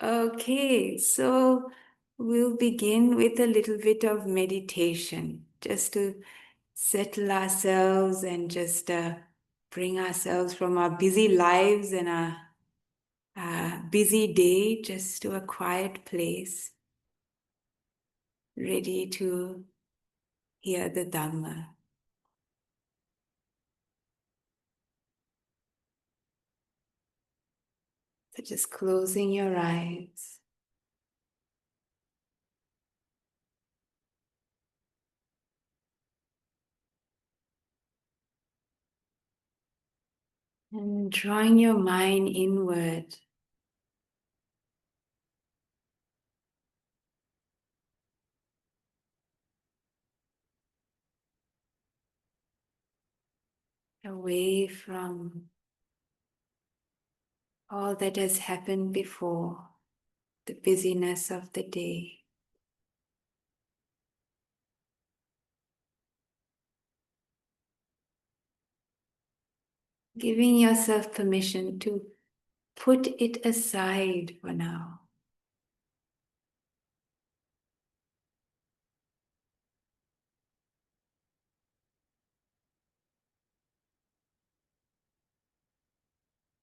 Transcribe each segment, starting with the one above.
Okay, so we'll begin with a little bit of meditation just to settle ourselves and just bring ourselves from our busy lives and our busy day just to a quiet place, ready to hear the Dhamma. So just closing your eyes. And drawing your mind inward, away from all that has happened before, the busyness of the day. Giving yourself permission to put it aside for now.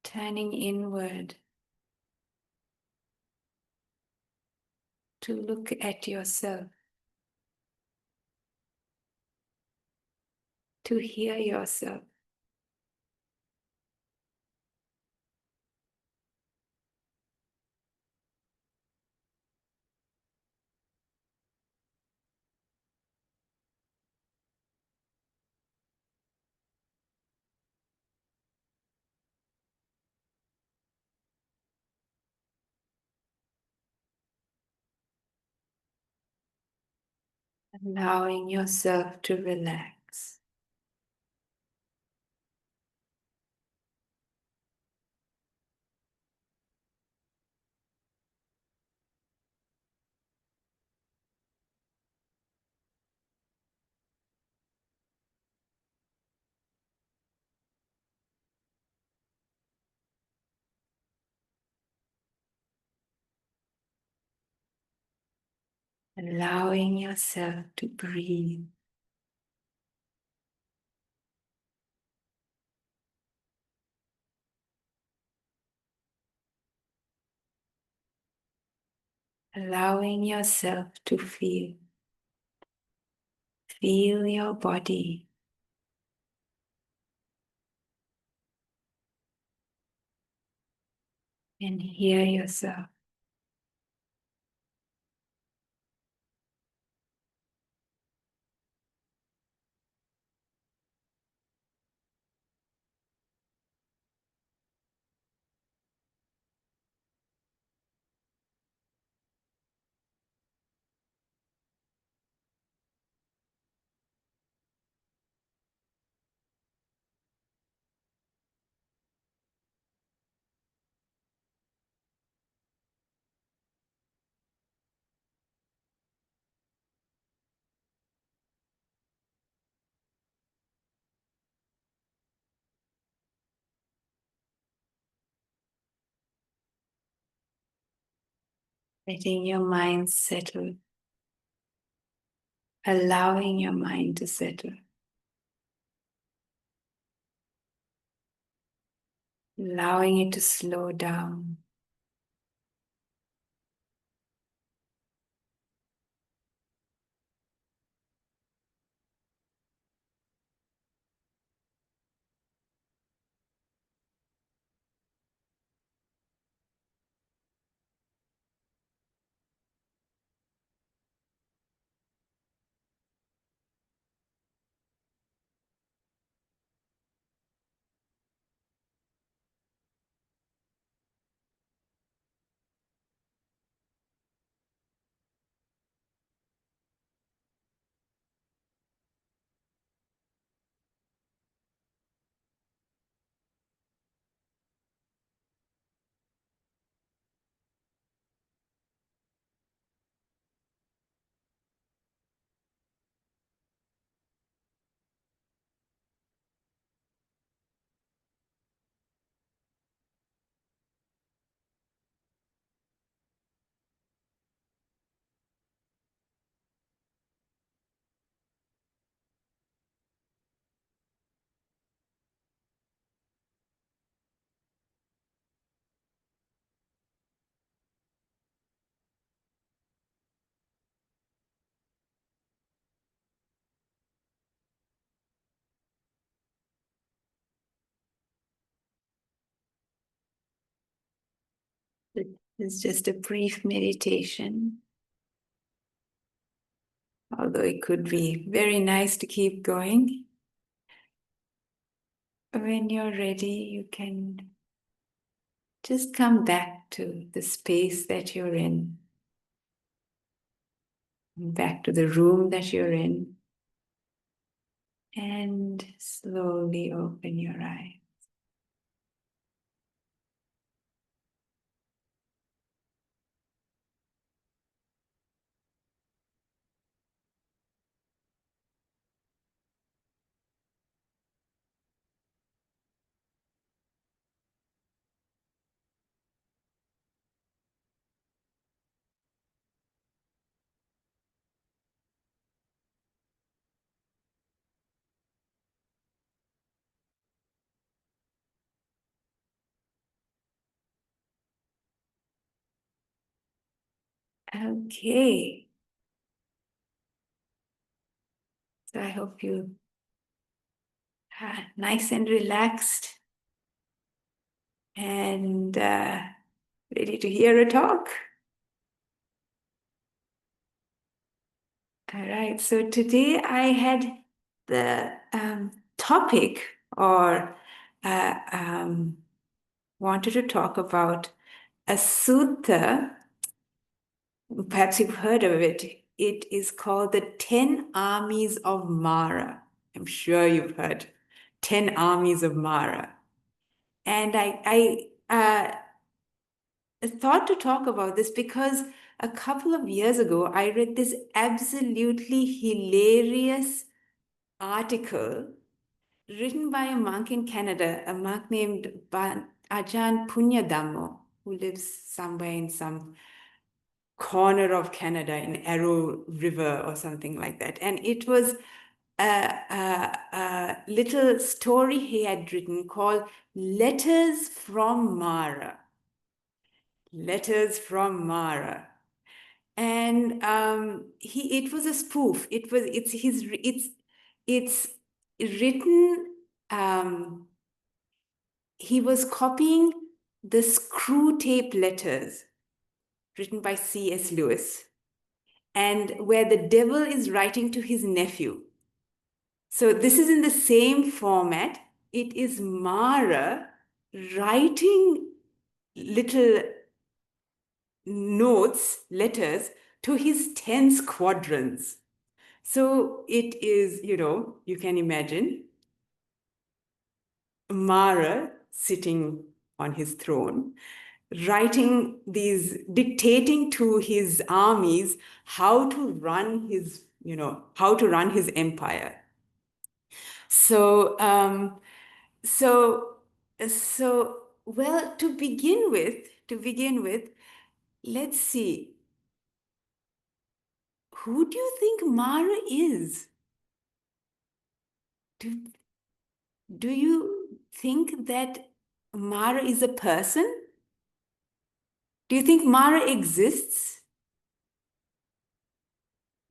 Turning inward to look at yourself, to hear yourself. Allowing yourself to relax. Allowing yourself to breathe. Allowing yourself to feel. Feel your body. And hear yourself. Letting your mind settle. Allowing your mind to settle. Allowing it to slow down. It's just a brief meditation, although it could be very nice to keep going. When you're ready, you can just come back to the space that you're in, back to the room that you're in, and slowly open your eyes. Okay, so I hope you are nice and relaxed and ready to hear a talk. All right, so today I had the topic or wanted to talk about a sutta. Perhaps you've heard of it. It is called the 10 Armies of Mara. I'm sure you've heard 10 Armies of Mara. And I thought to talk about this because a couple of years ago, I read this absolutely hilarious article written by a monk in Canada, a monk named Ajahn Punyadhammo, who lives somewhere in some corner of Canada in Arrow River or something like that. And it was a little story he had written called Letters from Mara. Letters from Mara. And it was a spoof. It's written, he was copying the screw tape letters written by C.S. Lewis, and where the devil is writing to his nephew. So this is in the same format. It is Mara writing little notes, letters to his 10 squadrons. So it is, you can imagine Mara sitting on his throne, writing these, dictating to his armies how to run his, how to run his empire. So, so, well, to begin with, let's see. Who do you think Mara is? Do you think that Mara is a person? Do you think Mara exists?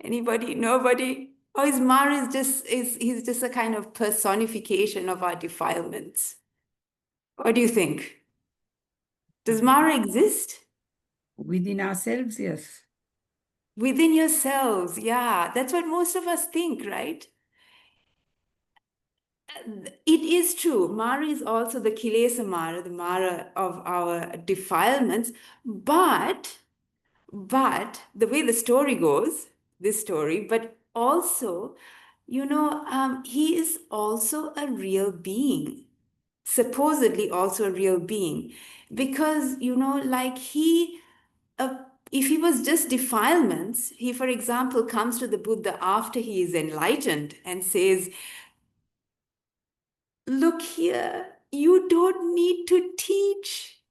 Anybody? Nobody? Or is Mara he's just a kind of personification of our defilements? What do you think? Does Mara exist? Within ourselves, yes. Within yourselves, yeah. That's what most of us think, right? It is true. Mara is also the Kilesa Mara, the Mara of our defilements. But the way the story goes, this story, but also, he is also a real being, supposedly also a real being, because, like uh, if he was just defilements, he, for example, comes to the Buddha after he is enlightened and says, look here, you don't need to teach.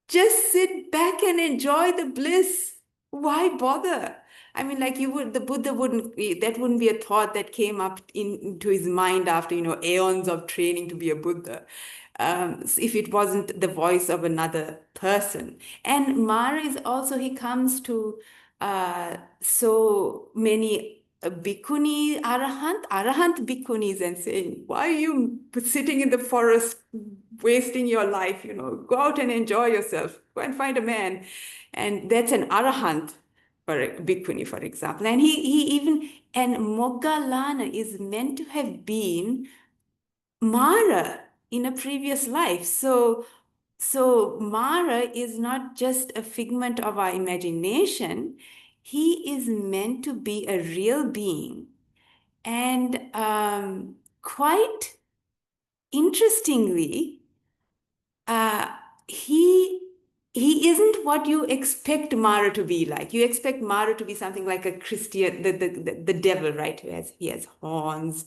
Just sit back and enjoy the bliss. Why bother? I mean, like the Buddha that wouldn't be a thought that came up into his mind after, aeons of training to be a Buddha. If it wasn't the voice of another person. And Mara is also, he comes to so many arahant bhikkhunis and saying, why are you sitting in the forest wasting your life, go out and enjoy yourself. Go and find a man. And that's an arahant, for a bhikkhuni, for example. And and Moggallana is meant to have been Mara in a previous life. So Mara is not just a figment of our imagination. He is meant to be a real being. And quite interestingly, uh, he he isn't what you expect Mara to be like. You expect Mara to be something like a Christian, the devil, right? He has horns,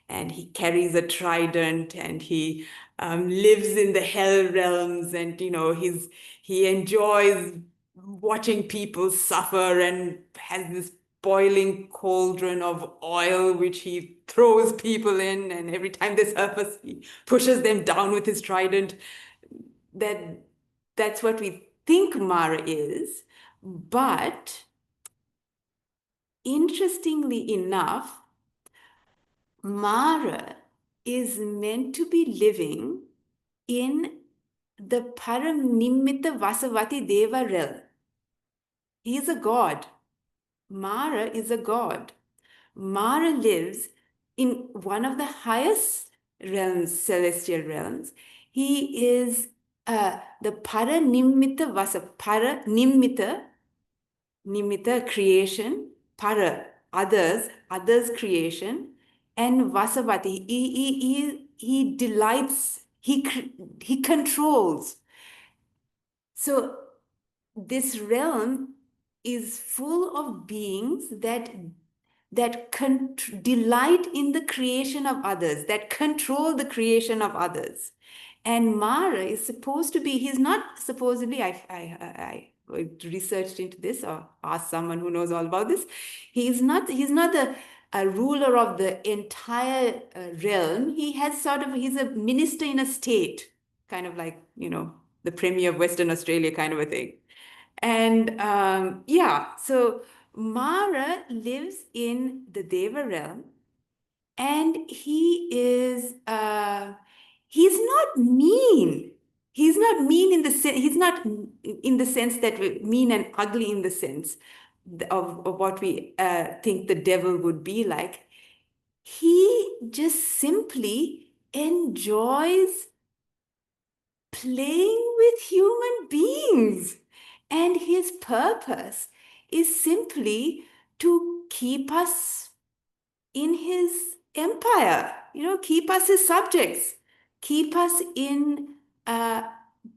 and he carries a trident, and he lives in the hell realms, and he enjoys watching people suffer, and has this boiling cauldron of oil which he throws people in, and every time they surface, he pushes them down with his trident. That's what we think Mara is. But interestingly enough, Mara is meant to be living in the Paranimitta Vasavati Deva realm. He is a god. Mara is a god. Mara lives in one of the highest realms, celestial realms. He is the Paranimitta Nimitta creation, Para, others creation, and Vasavati. He delights, he controls. So this realm is full of beings that delight in the creation of others, that control the creation of others. And Mara is supposed to be, he's not supposedly, I researched into this or asked someone who knows all about this. He's not a ruler of the entire realm. He's a minister in a state, kind of like, the Premier of Western Australia kind of a thing. And yeah, so Mara lives in the Deva realm, and he's not mean. He's not mean in the sense, he's not in the sense that we're mean and ugly in the sense of what we think the devil would be like. He just simply enjoys playing with human beings. And his purpose is simply to keep us in his empire, keep us his subjects, keep us in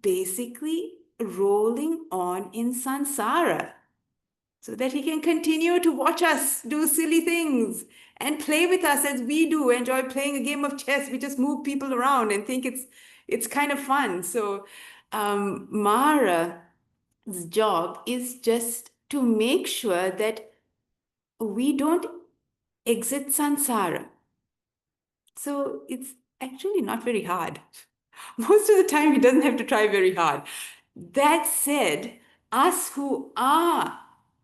basically rolling on in samsara, so that he can continue to watch us do silly things and play with us as we do, enjoy playing a game of chess. We just move people around and think it's kind of fun. So Mara's job is just to make sure that we don't exit samsara. So it's actually not very hard. Most of the time, he doesn't have to try very hard. That said, us who are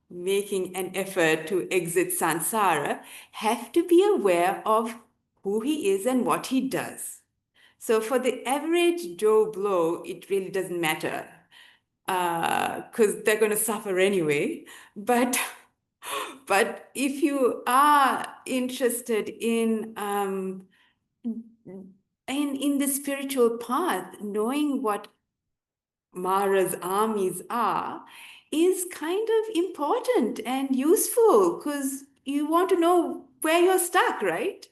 making an effort to exit samsara have to be aware of who he is and what he does. So for the average Joe Blow, it really doesn't matter, because they're going to suffer anyway. But if you are interested in the spiritual path, knowing what Mara's armies are is kind of important and useful, because you want to know where you're stuck, right?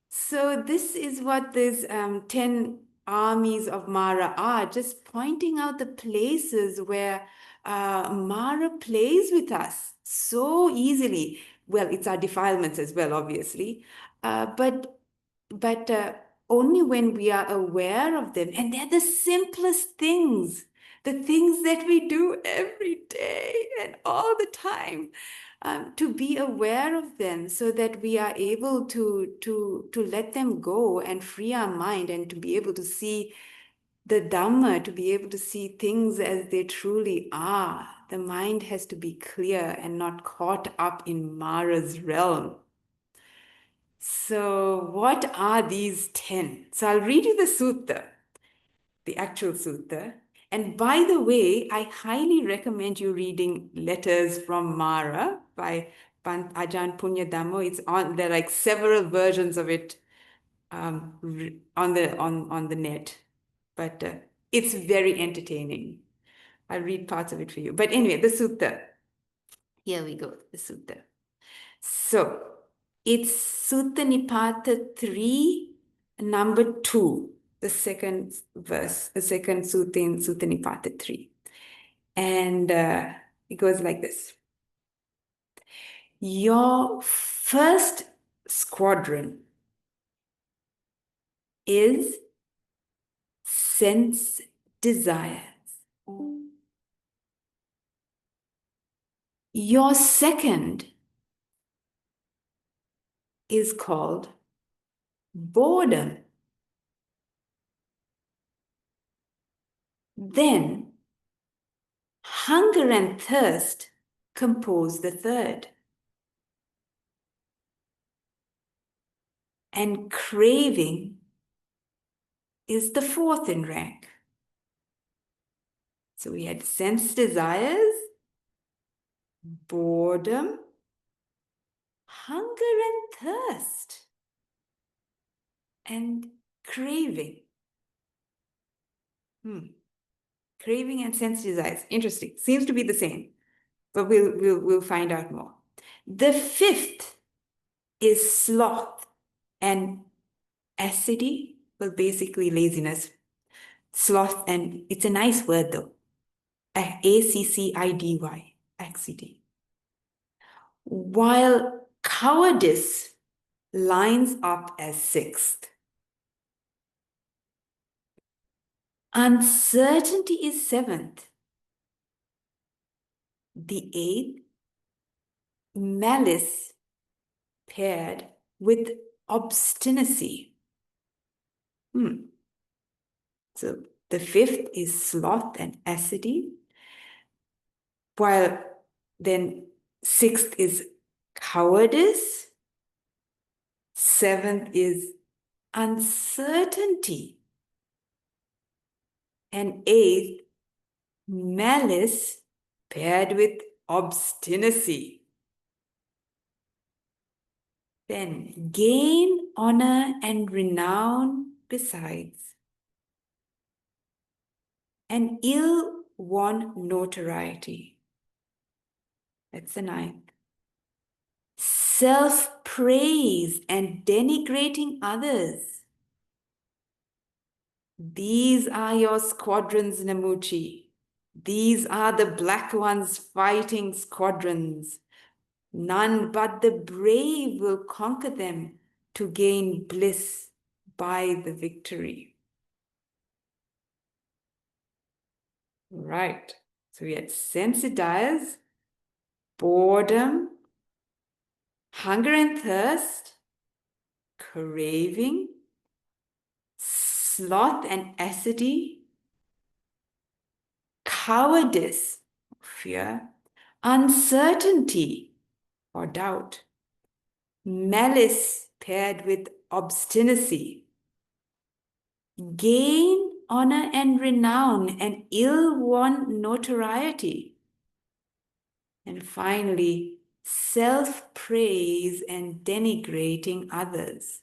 So this is what these 10 armies of Mara are, just pointing out the places where Mara plays with us so easily. Well, it's our defilements as well, obviously, but only when we are aware of them. And they're the simplest things, the things that we do every day and all the time. To be aware of them, so that we are able to let them go and free our mind, and to be able to see the Dhamma, to be able to see things as they truly are. The mind has to be clear and not caught up in Mara's realm. So what are these 10? So I'll read you the sutta. the actual sutta. And by the way, I highly recommend you reading Letters from Mara by Ajahn Punyadhammo. It's on, there are like several versions of it on the net, but it's very entertaining. I'll read parts of it for you. But anyway, the sutta. Here we go, the sutta. So it's Sutta Nipata 3, number 2, the second verse, the second sutta in Sutta Nipata 3. And it goes like this. Your first squadron is sense desires. Your second is called boredom. Then hunger and thirst compose the third. And craving is the fourth in rank. So we had sense desires, boredom, hunger and thirst, and craving. Craving and sense desires. Interesting. Seems to be the same, but we'll find out more. The fifth is sloth and accidity. Well, basically laziness. Sloth, and it's a nice word though. A-C-C-I-D-Y. Accidity. While cowardice lines up as sixth. Uncertainty is seventh. The eighth, malice paired with obstinacy. So the fifth is sloth and accidity, while then sixth is cowardice, seventh is uncertainty, and eighth, malice paired with obstinacy. Then gain, honor, and renown besides, and ill-won notoriety. That's the ninth. Self-praise and denigrating others. These are your squadrons, Namuchi. These are the black ones fighting squadrons. None but the brave will conquer them to gain bliss by the victory. Right. So we had sense desires, boredom, hunger and thirst, craving, sloth and accidity, cowardice, fear, uncertainty or doubt, malice paired with obstinacy, gain, honor and renown, and ill-won notoriety, and finally, self-praise and denigrating others.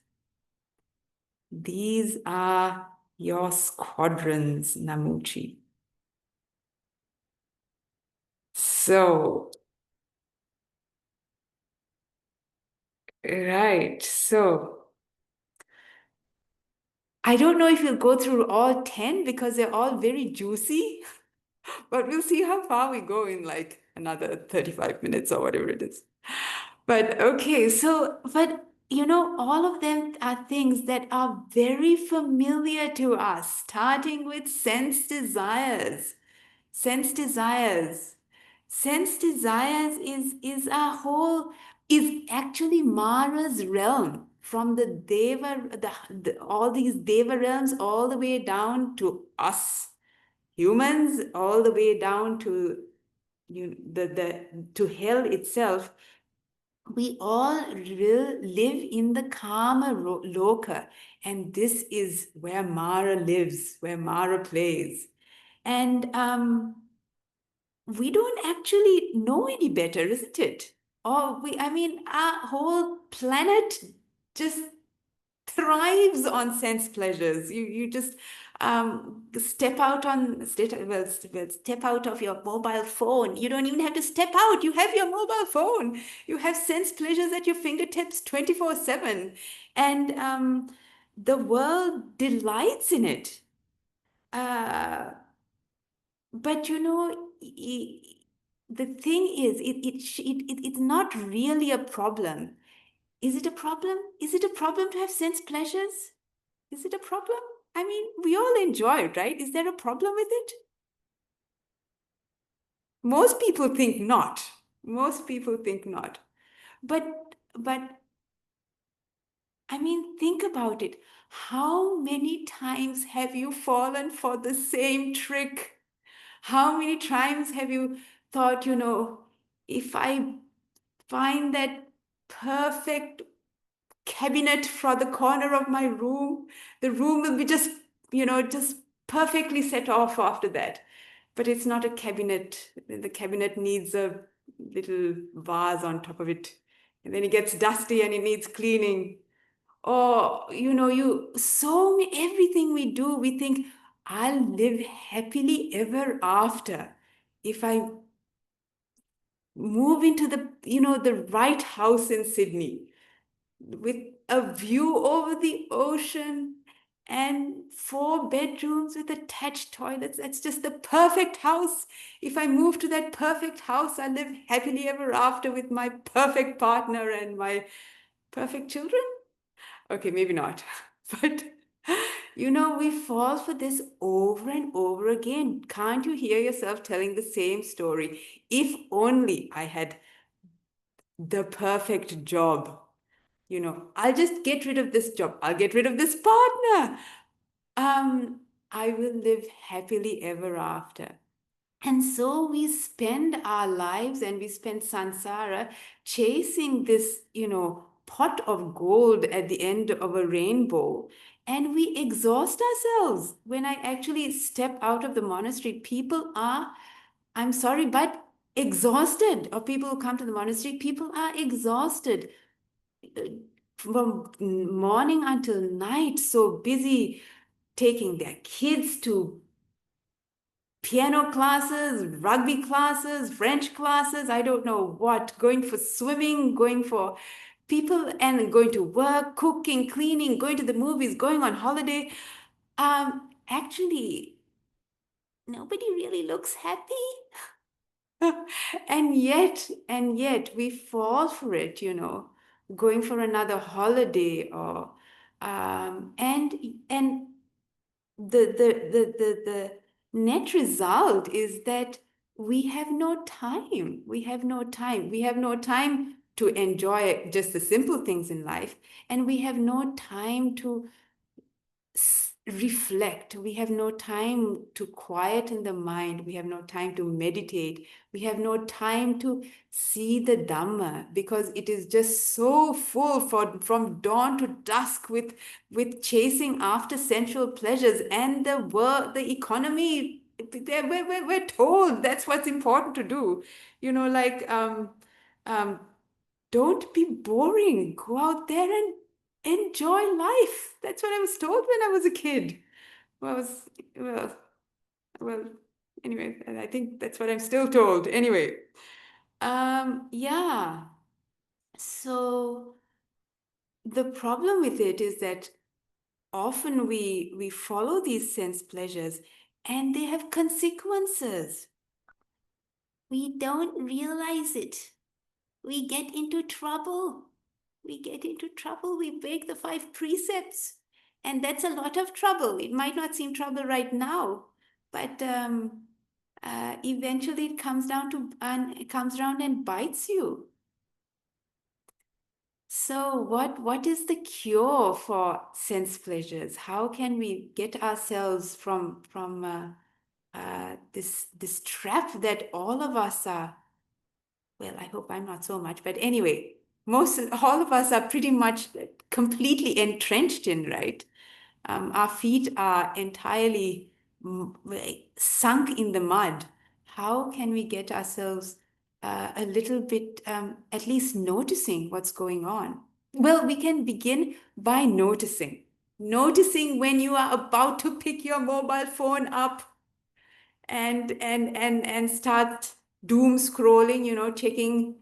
These are your squadrons, Namuchi. So, right, so I don't know if we'll go through all 10 because they're all very juicy, but we'll see how far we go in like another 35 minutes or whatever it is. But okay, so, but you know, all of them are things that are very familiar to us, starting with sense desires. Sense desires. Sense desires is a whole, is actually Mara's realm, from the Deva, all these Deva realms, all the way down to us humans, all the way down to to hell itself, we all will live in the Kama Loka, and this is where Mara lives, where Mara plays. And we don't actually know any better, isn't it? I mean, our whole planet just thrives on sense pleasures. You just step out step out of your mobile phone. You don't even have to step out. You have your mobile phone. You have sense pleasures at your fingertips 24/7. And the world delights in it. Uh, but the thing is, it's not really a problem. Is it a problem? Is it a problem to have sense pleasures? Is it a problem? I mean, we all enjoy it, right? Is there a problem with it? Most people think not. Most people think not. But I mean, think about it. How many times have you fallen for the same trick? How many times have you thought, if I find that perfect cabinet for the corner of my room, the room will be just perfectly set off after that. But it's not a cabinet. The cabinet needs a little vase on top of it. And then it gets dusty and it needs cleaning. Or, everything we do, we think, I'll live happily ever after if I move into the right house in Sydney with a view over the ocean and 4 bedrooms with attached toilets. That's just the perfect house. If I move to that perfect house, I live happily ever after with my perfect partner and my perfect children. Okay, maybe not. But we fall for this over and over again. Can't you hear yourself telling the same story? If only I had the perfect job. I'll just get rid of this job. I'll get rid of this partner. I will live happily ever after. And so we spend our lives and we spend samsara chasing this, pot of gold at the end of a rainbow. And we exhaust ourselves. When I actually step out of the monastery, people are, I'm sorry, but exhausted. Or people who come to the monastery, people are exhausted from morning until night, so busy taking their kids to piano classes, rugby classes, French classes, I don't know what, going for swimming, going for people and going to work, cooking, cleaning, going to the movies, going on holiday. Actually, nobody really looks happy. And yet we fall for it, going for another holiday or and the net result is that we have no time. We have no time. We have no time to enjoy just the simple things in life, and we have no time to reflect. We have no time to quieten the mind. We have no time to meditate. We have no time to see the Dhamma because it is just so full from dawn to dusk with chasing after sensual pleasures and the world, the economy. We're told that's what's important to do. Like um, don't be boring. Go out there and enjoy life. That's what I was told when I was a kid. Well, well, well, anyway, I think that's what I'm still told. Anyway, yeah. So the problem with it is that often we follow these sense pleasures and they have consequences. We don't realize it. We get into trouble. We get into trouble. We break the 5 precepts. And that's a lot of trouble. It might not seem trouble right now, but eventually it comes around and bites you. So what is the cure for sense pleasures? How can we get ourselves from this trap that all of us are? Well, I hope I'm not so much, but anyway, all of us are pretty much completely entrenched in, right? Our feet are entirely sunk in the mud. How can we get ourselves a little bit, at least noticing what's going on? Well, we can begin by noticing. Noticing when you are about to pick your mobile phone up and start doom scrolling, checking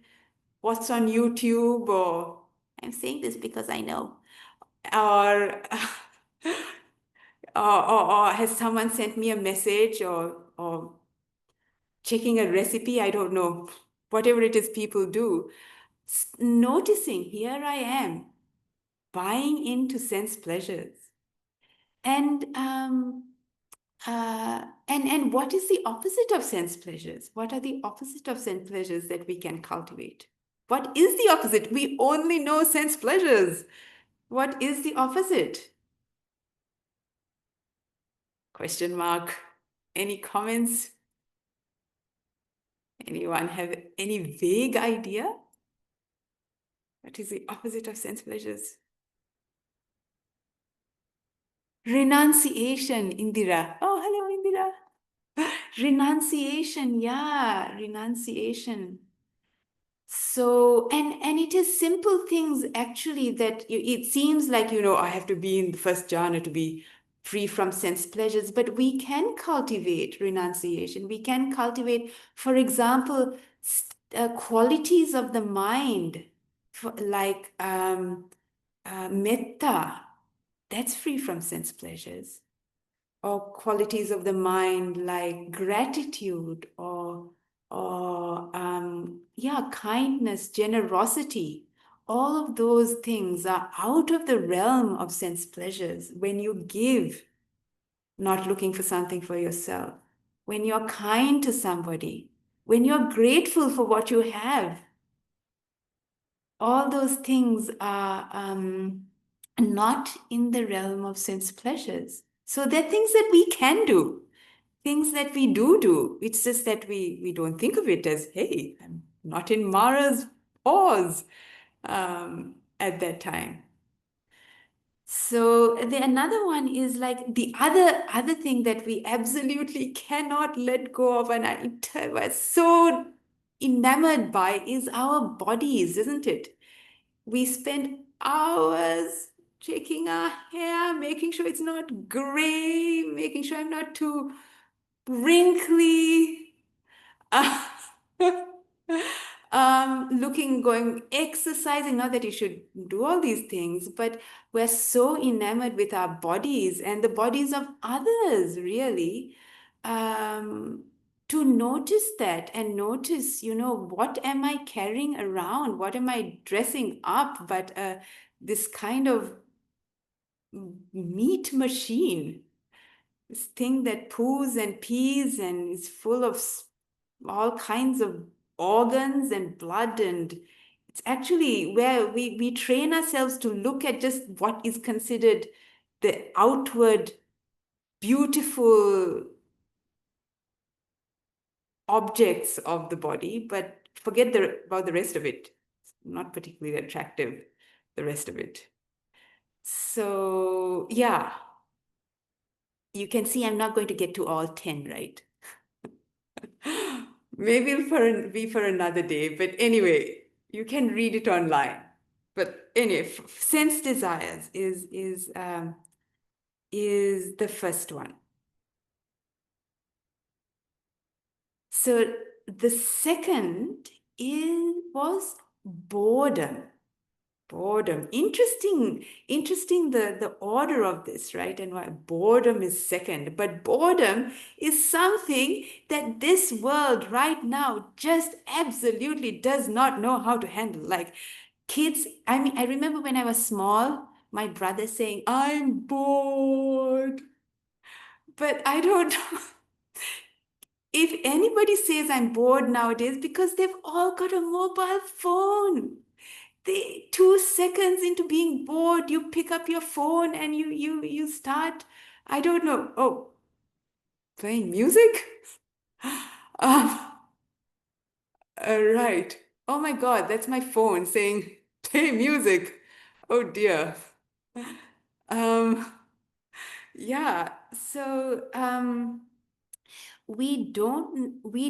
what's on YouTube, or I'm saying this because I know, or or has someone sent me a message, or checking a recipe, I don't know, whatever it is people do. Noticing, here I am, buying into sense pleasures. And and what is the opposite of sense pleasures? What are the opposite of sense pleasures that we can cultivate? What is the opposite? We only know sense pleasures. What is the opposite? Question mark. Any comments? Anyone have any vague idea? What is the opposite of sense pleasures? Renunciation, Indira. Oh, hello, Indira. Renunciation, yeah, renunciation. So, and it is simple things actually that it seems like, I have to be in the first jhana to be free from sense pleasures, but we can cultivate renunciation. We can cultivate, for example, qualities of the mind, like metta, that's free from sense pleasures, or qualities of the mind like gratitude, or yeah, kindness, generosity. All of those things are out of the realm of sense pleasures. When you give, not looking for something for yourself, when you're kind to somebody, when you're grateful for what you have, all those things are not in the realm of sense pleasures. So they're things that we can do, things that we do. It's just that we don't think of it as, hey, I'm not in Mara's pause at that time. So the another one is like the other thing that we absolutely cannot let go of, and I was so enamored by, is our bodies, isn't it? We spend hours checking our hair, making sure it's not gray, making sure I'm not too wrinkly, uh, going, exercising. Not that you should do all these things, but we're so enamored with our bodies and the bodies of others, really, to notice that and notice, what am I carrying around? What am I dressing up? But this kind of meat machine, this thing that poos and pees and is full of all kinds of organs and blood, and it's actually where we train ourselves to look at just what is considered the outward beautiful objects of the body, but forget about the rest of it. It's not particularly attractive, the rest of it. So yeah, you can see I'm not going to get to all 10, right? Maybe be for another day. But anyway, you can read it online. But anyway, sense desires is the first one. So the second was boredom. Boredom. Interesting the order of this, right? And why boredom is second. But boredom is something that this world right now just absolutely does not know how to handle. Like kids, I mean, I remember when I was small, my brother saying, I'm bored. But I don't know. If anybody says I'm bored nowadays, because they've all got a mobile phone. 2 seconds into being bored, you pick up your phone and you start, I don't know, playing music. um, right. Oh my God, that's my phone saying Play music. Oh dear. Um, yeah, so we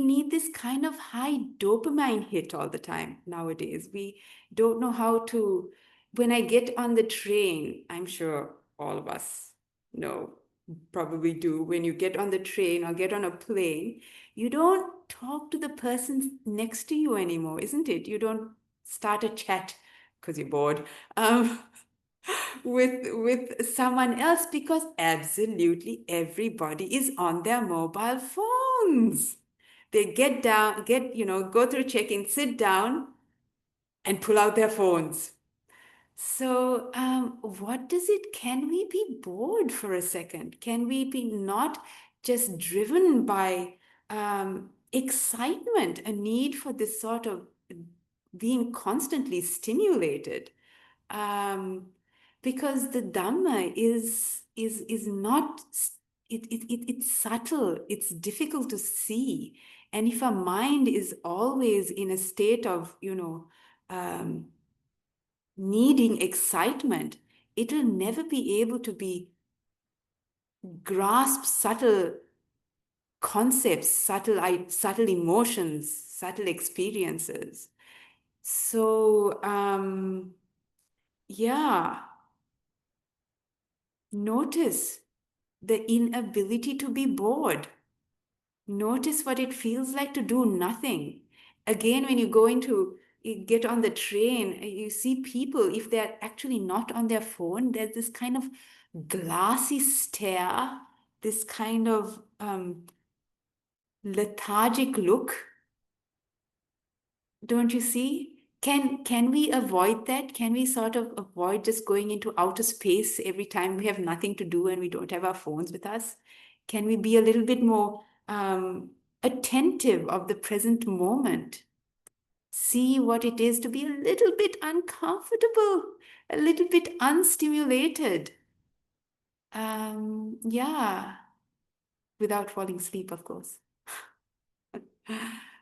need this kind of high dopamine hit all the time nowadays. We don't know how to, when I get on the train, I'm sure all of us know, probably do, when you get on the train or get on a plane, you don't talk to the person next to you anymore, isn't it? You don't start a chat because you're bored. Um, with someone else because absolutely everybody is on their mobile phones. They get down, go through check-in, sit down, and pull out their phones. So, what does it? Can we be bored for a second? Can we be not just driven by excitement, a need for this sort of being constantly stimulated? um, because the Dhamma is not it's subtle, it's difficult to see, and if our mind is always in a state of needing excitement, it'll never be able to be grasp subtle concepts, subtle emotions, subtle experiences. So yeah, notice the inability to be bored. Notice what it feels like to do nothing. Again, when you get on the train, you see people, if they're actually not on their phone, there's this kind of glassy stare, this kind of lethargic look. Don't you see? Can we avoid that? Can we sort of avoid just going into outer space every time we have nothing to do and we don't have our phones with us? Can we be a little bit more attentive of the present moment? See what it is to be a little bit uncomfortable, a little bit unstimulated. Yeah, without falling asleep, of course.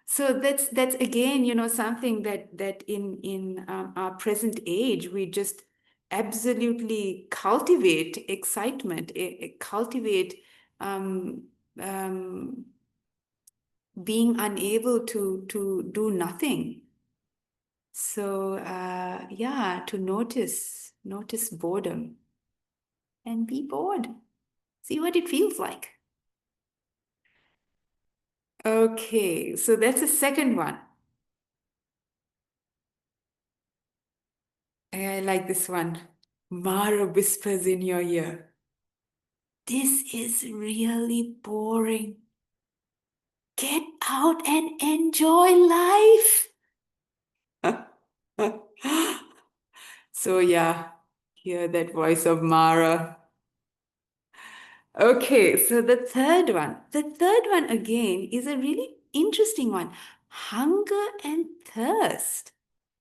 So that's again, something that in our present age we just absolutely cultivate excitement, cultivate um, um, being unable to do nothing. So yeah, to notice boredom and be bored. See what it feels like. Okay, so that's the second one. I like this one. Mara whispers in your ear. This is really boring. Get out and enjoy life. So, yeah, hear that voice of Mara. Okay, so the third one. The third one again is a really interesting one. Hunger and thirst.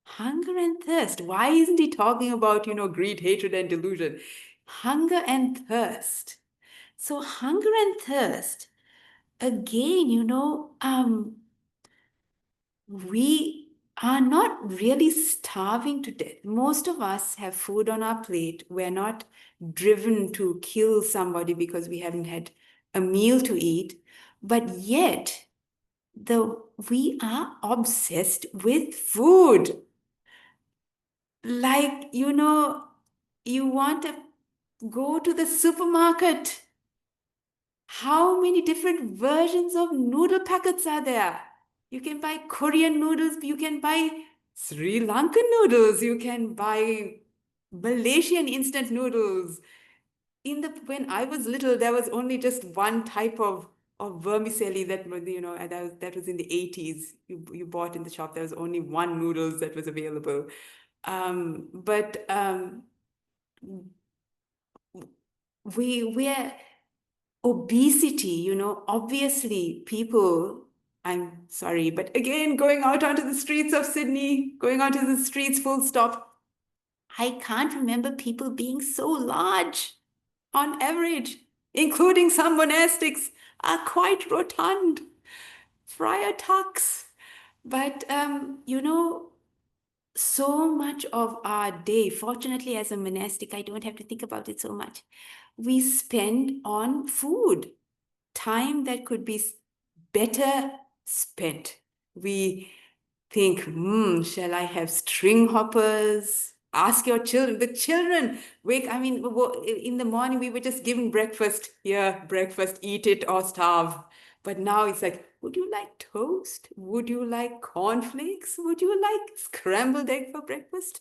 Hunger and thirst. Why isn't he talking about, greed, hatred, and delusion? Hunger and thirst. So hunger and thirst, again, we are not really starving to death. Most of us have food on our plate. We're not driven to kill somebody because we haven't had a meal to eat. But yet, we are obsessed with food. Like, you want to go to the supermarket. How many different versions of noodle packets are there? You can buy Korean noodles, you can buy Sri Lankan noodles, you can buy Malaysian instant noodles. When I was little, there was only just one type of vermicelli that was, and that was in the 80s. You bought in the shop. There was only one noodles that was available. But we're obesity, obviously people, I'm sorry, but again, going out onto the streets of Sydney, going onto the streets, full stop, I can't remember people being so large on average, including some monastics are quite rotund, friar tucks. But, so much of our day, fortunately, as a monastic, I don't have to think about it so much. We spend on food, time that could be better spent. We think, shall I have string hoppers? Ask your children. The children wake. I mean, in the morning we were just given breakfast. Here, breakfast, eat it or starve. But now it's like, would you like toast? Would you like cornflakes? Would you like scrambled egg for breakfast?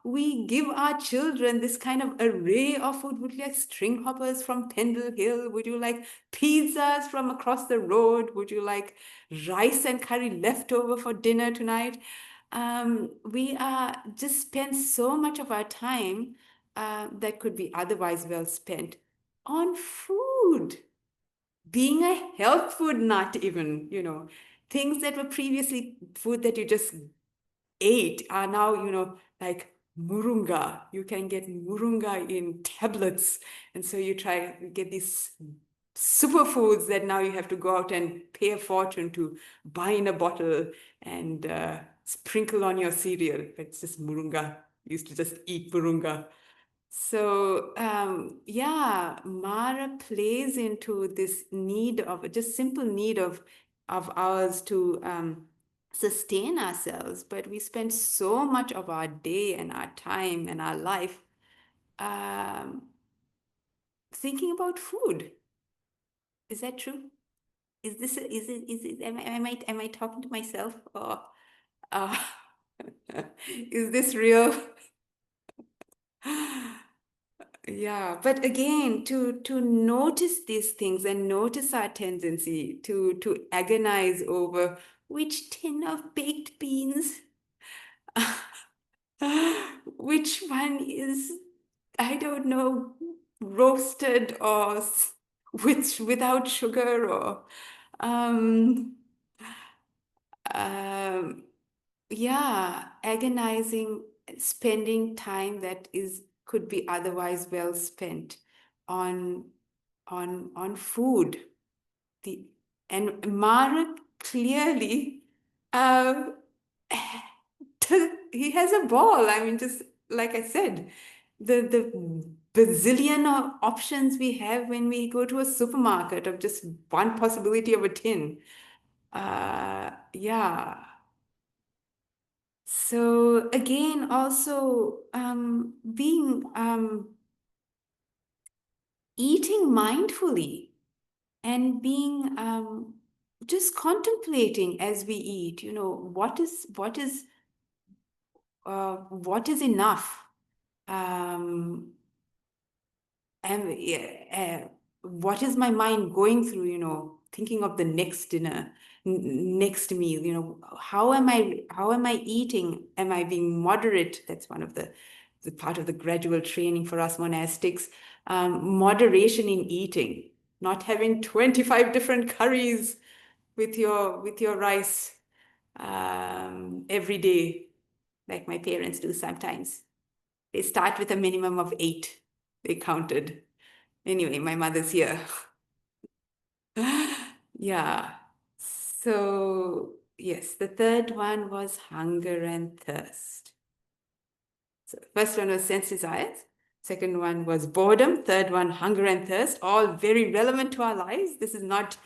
We give our children this kind of array of food. Would you like string hoppers from Pendle Hill? Would you like pizzas from across the road? Would you like rice and curry left over for dinner tonight? We are just spend so much of our time that could be otherwise well spent on food, being a health food nut, even, things that were previously food that you just ate are now, like murunga. You can get murunga in tablets. And so you get these superfoods that now you have to go out and pay a fortune to buy in a bottle and sprinkle on your cereal. It's just murunga. You used to just eat murunga. So, yeah, Mara plays into this need of just simple need of ours to sustain ourselves, but we spend so much of our day and our time and our life um, thinking about food. Is that true? Am I talking to myself, or uh, is this real? Yeah, but again, to notice these things and notice our tendency to agonize over which tin of baked beans, which one is, I don't know, roasted or without sugar, or um, um, yeah, agonizing, spending time that could be otherwise well spent on on food. And Mark clearly, um, he has a ball. I mean, just like I said, the bazillion of options we have when we go to a supermarket of just one possibility of a tin. Yeah. So again, also being eating mindfully and being just contemplating as we eat. What is enough. Um, and what is my mind going through? Thinking of the next dinner, next meal. How am I eating? Am I being moderate? That's one of the part of the gradual training for us monastics. Moderation in eating, not having 25 different curries with your rice every day, like my parents do sometimes. They start with a minimum of 8. They counted. Anyway, my mother's here. Yeah. So, yes, the third one was hunger and thirst. So, first one was sense desires. Second one was boredom. Third one, hunger and thirst, all very relevant to our lives. This is not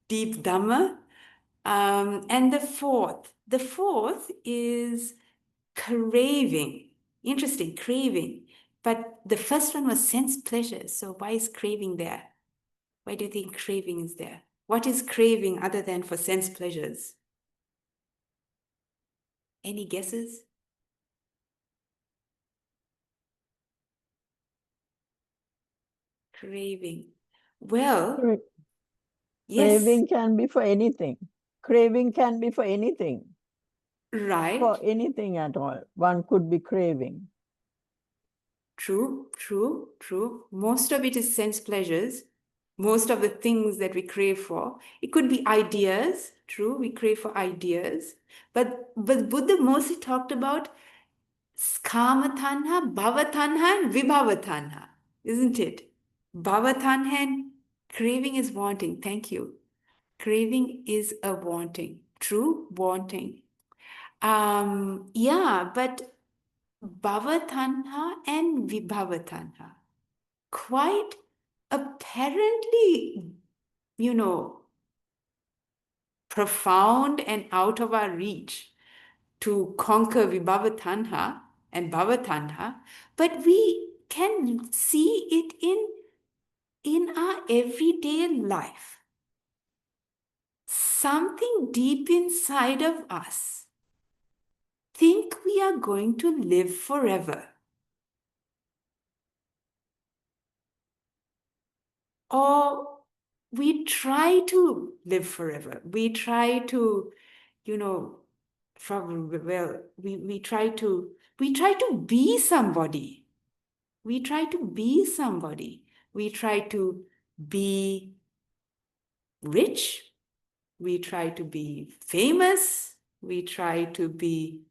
deep Dhamma. And the fourth is craving. Interesting, craving. But the first one was sense pleasure. So why is craving there? Why do you think craving is there? What is craving other than for sense pleasures? Any guesses? Craving. Well, Cra- yes, Craving can be for anything. Craving can be for anything. For right. anything at all. One could be craving. True, true, true. Most of it is sense pleasures. Most of the things that we crave for. It could be ideas. True, we crave for ideas. But Buddha mostly talked about Kama tanha, bhava tanha, and vibhava tanha, isn't it? Bhava tanha and craving is wanting. Thank you. Craving is a wanting. True, wanting. Yeah, but Bhavatanha and Vibhavatanha quite apparently, profound and out of our reach to conquer Vibhavatanha and Bhavatanha, but we can see it in our everyday life. Something deep inside of us think we are going to live forever. Or we try to live forever. We try to, we try to be somebody. We try to be somebody. We try to be rich. We try to be famous. We try to be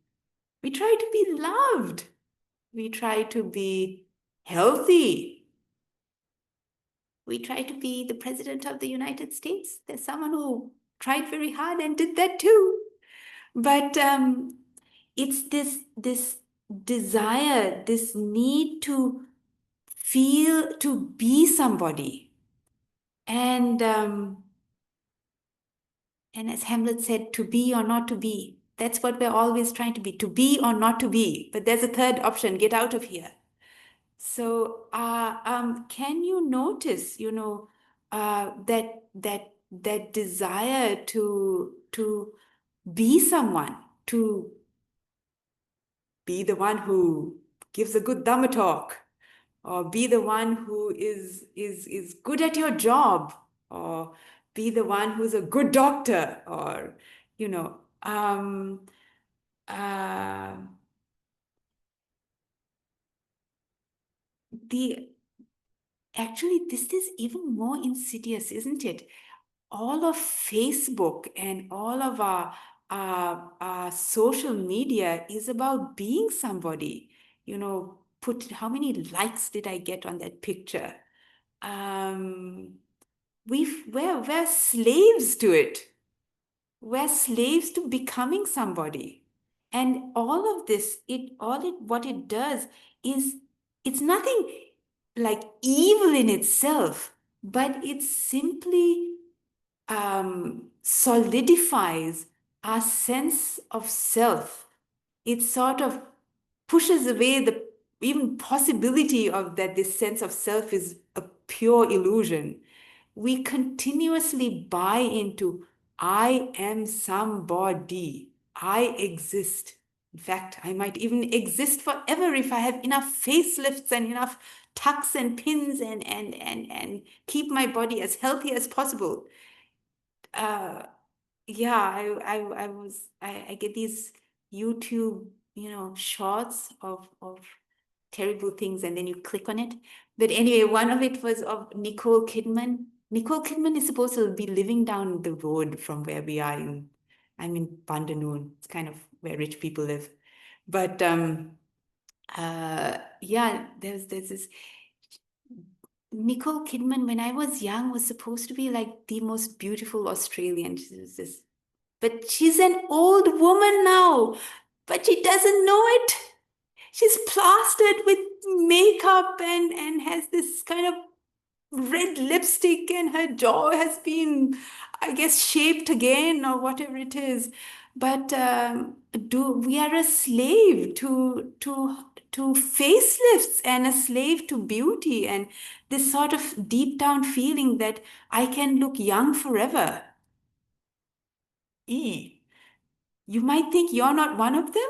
loved. We try to be healthy. We try to be the president of the United States. There's someone who tried very hard and did that too. But it's this desire, this need to feel, to be somebody. And as Hamlet said, to be or not to be. That's what we're always trying to be or not to be. But there's a third option, get out of here. So, can you notice, that desire to be someone, to be the one who gives a good Dhamma talk, or be the one who is good at your job, or be the one who's a good doctor, or uh, the actually this is even more insidious, isn't it? All of Facebook and all of our social media is about being somebody. Put how many likes did I get on that picture? We're slaves to it. We're slaves to becoming somebody. And all of this, what it does is, it's nothing like evil in itself, but it simply solidifies our sense of self. It sort of pushes away the even possibility of that this sense of self is a pure illusion. We continuously buy into, I am somebody, I exist. In fact, I might even exist forever if I have enough facelifts and enough tucks and pins and keep my body as healthy as possible. Yeah, I get these YouTube, shorts of terrible things, and then you click on it. But anyway, one of it was of Nicole Kidman. Nicole Kidman is supposed to be living down the road from where we are I'm in Bandanoon. It's kind of where rich people live. But yeah, there's this Nicole Kidman, when I was young, was supposed to be like the most beautiful Australian. She was this, but she's an old woman now, but she doesn't know it. She's plastered with makeup and has this kind of red lipstick, and her jaw has been, I guess, shaped again or whatever it is. But we are a slave to facelifts and a slave to beauty and this sort of deep down feeling that I can look young forever. E. You might think you're not one of them,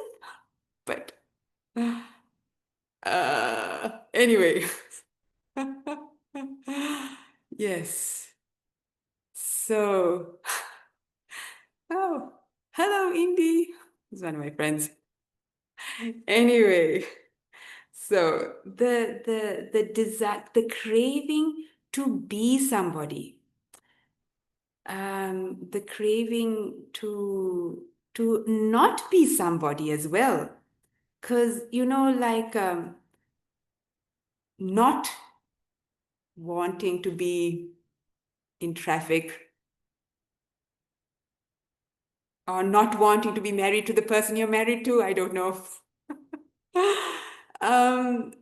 but anyway. Yes. So, oh, hello, Indy. He's one of my friends. Anyway, so the desire, the craving to be somebody, the craving to not be somebody as well, because like not wanting to be in traffic or not wanting to be married to the person you're married to. I don't know.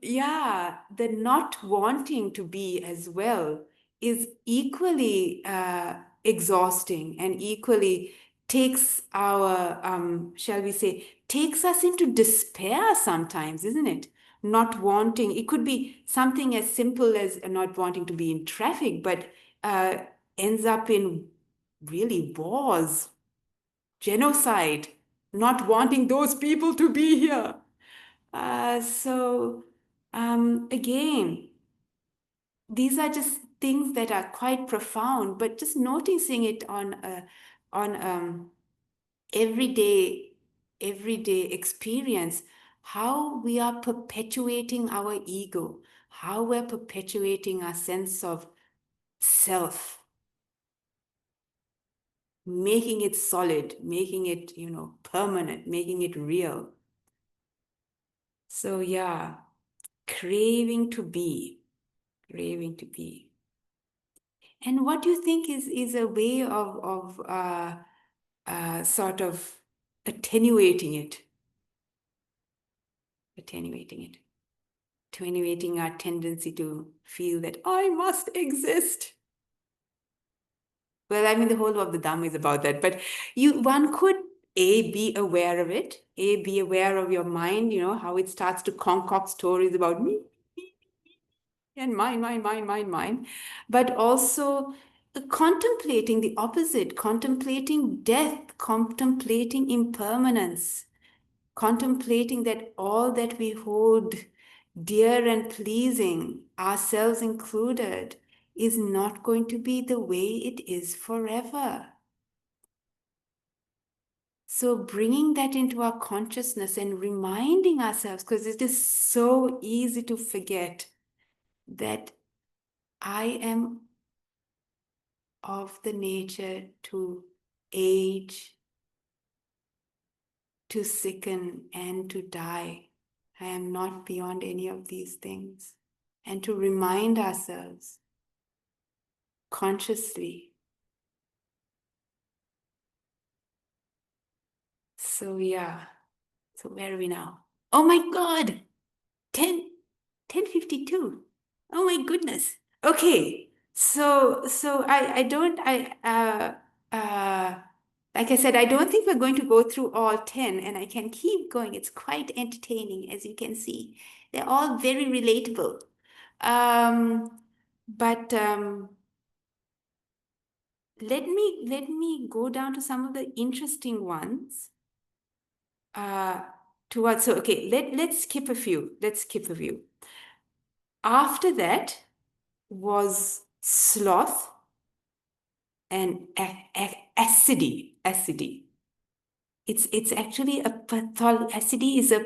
Yeah, the not wanting to be as well is equally exhausting and equally takes our, shall we say, takes us into despair sometimes, isn't it? Not wanting, it could be something as simple as not wanting to be in traffic, but ends up in really wars, genocide, not wanting those people to be here. So again, these are just things that are quite profound, but just noticing it on everyday experience, how we are perpetuating our ego, how we're perpetuating our sense of self, making it solid, making it, permanent, making it real. So yeah, craving to be. And what do you think is a way of sort of attenuating it? Attenuating our tendency to feel that I must exist. Well, I mean, the whole of the Dhamma is about that, but one could be aware of it, be aware of your mind, how it starts to concoct stories about me and mine, but also contemplating the opposite, contemplating death, contemplating impermanence, contemplating that all that we hold dear and pleasing, ourselves included, is not going to be the way it is forever. So bringing that into our consciousness and reminding ourselves, because it is so easy to forget that I am of the nature to age, to sicken, and to die. I am not beyond any of these things. And to remind ourselves consciously. So yeah, so where are we now? Oh my God, 10:52. Oh my goodness. Okay, so like I said, I don't think we're going to go through all 10, and I can keep going. It's quite entertaining, as you can see. They're all very relatable. But let me go down to some of the interesting ones. So okay, let's skip a few. After that was sloth and acidity. It's actually acidity is a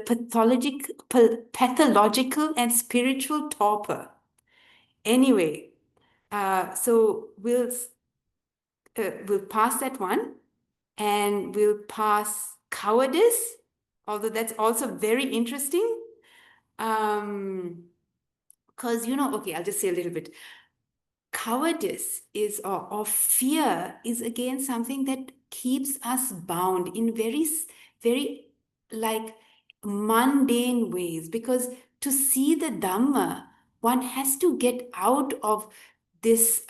pathological and spiritual torpor. Anyway, so we'll pass that one, and we'll pass cowardice, although that's also very interesting. Because okay, I'll just say a little bit. Cowardice is or fear is again something that keeps us bound in very like mundane ways, because to see the Dhamma, one has to get out of this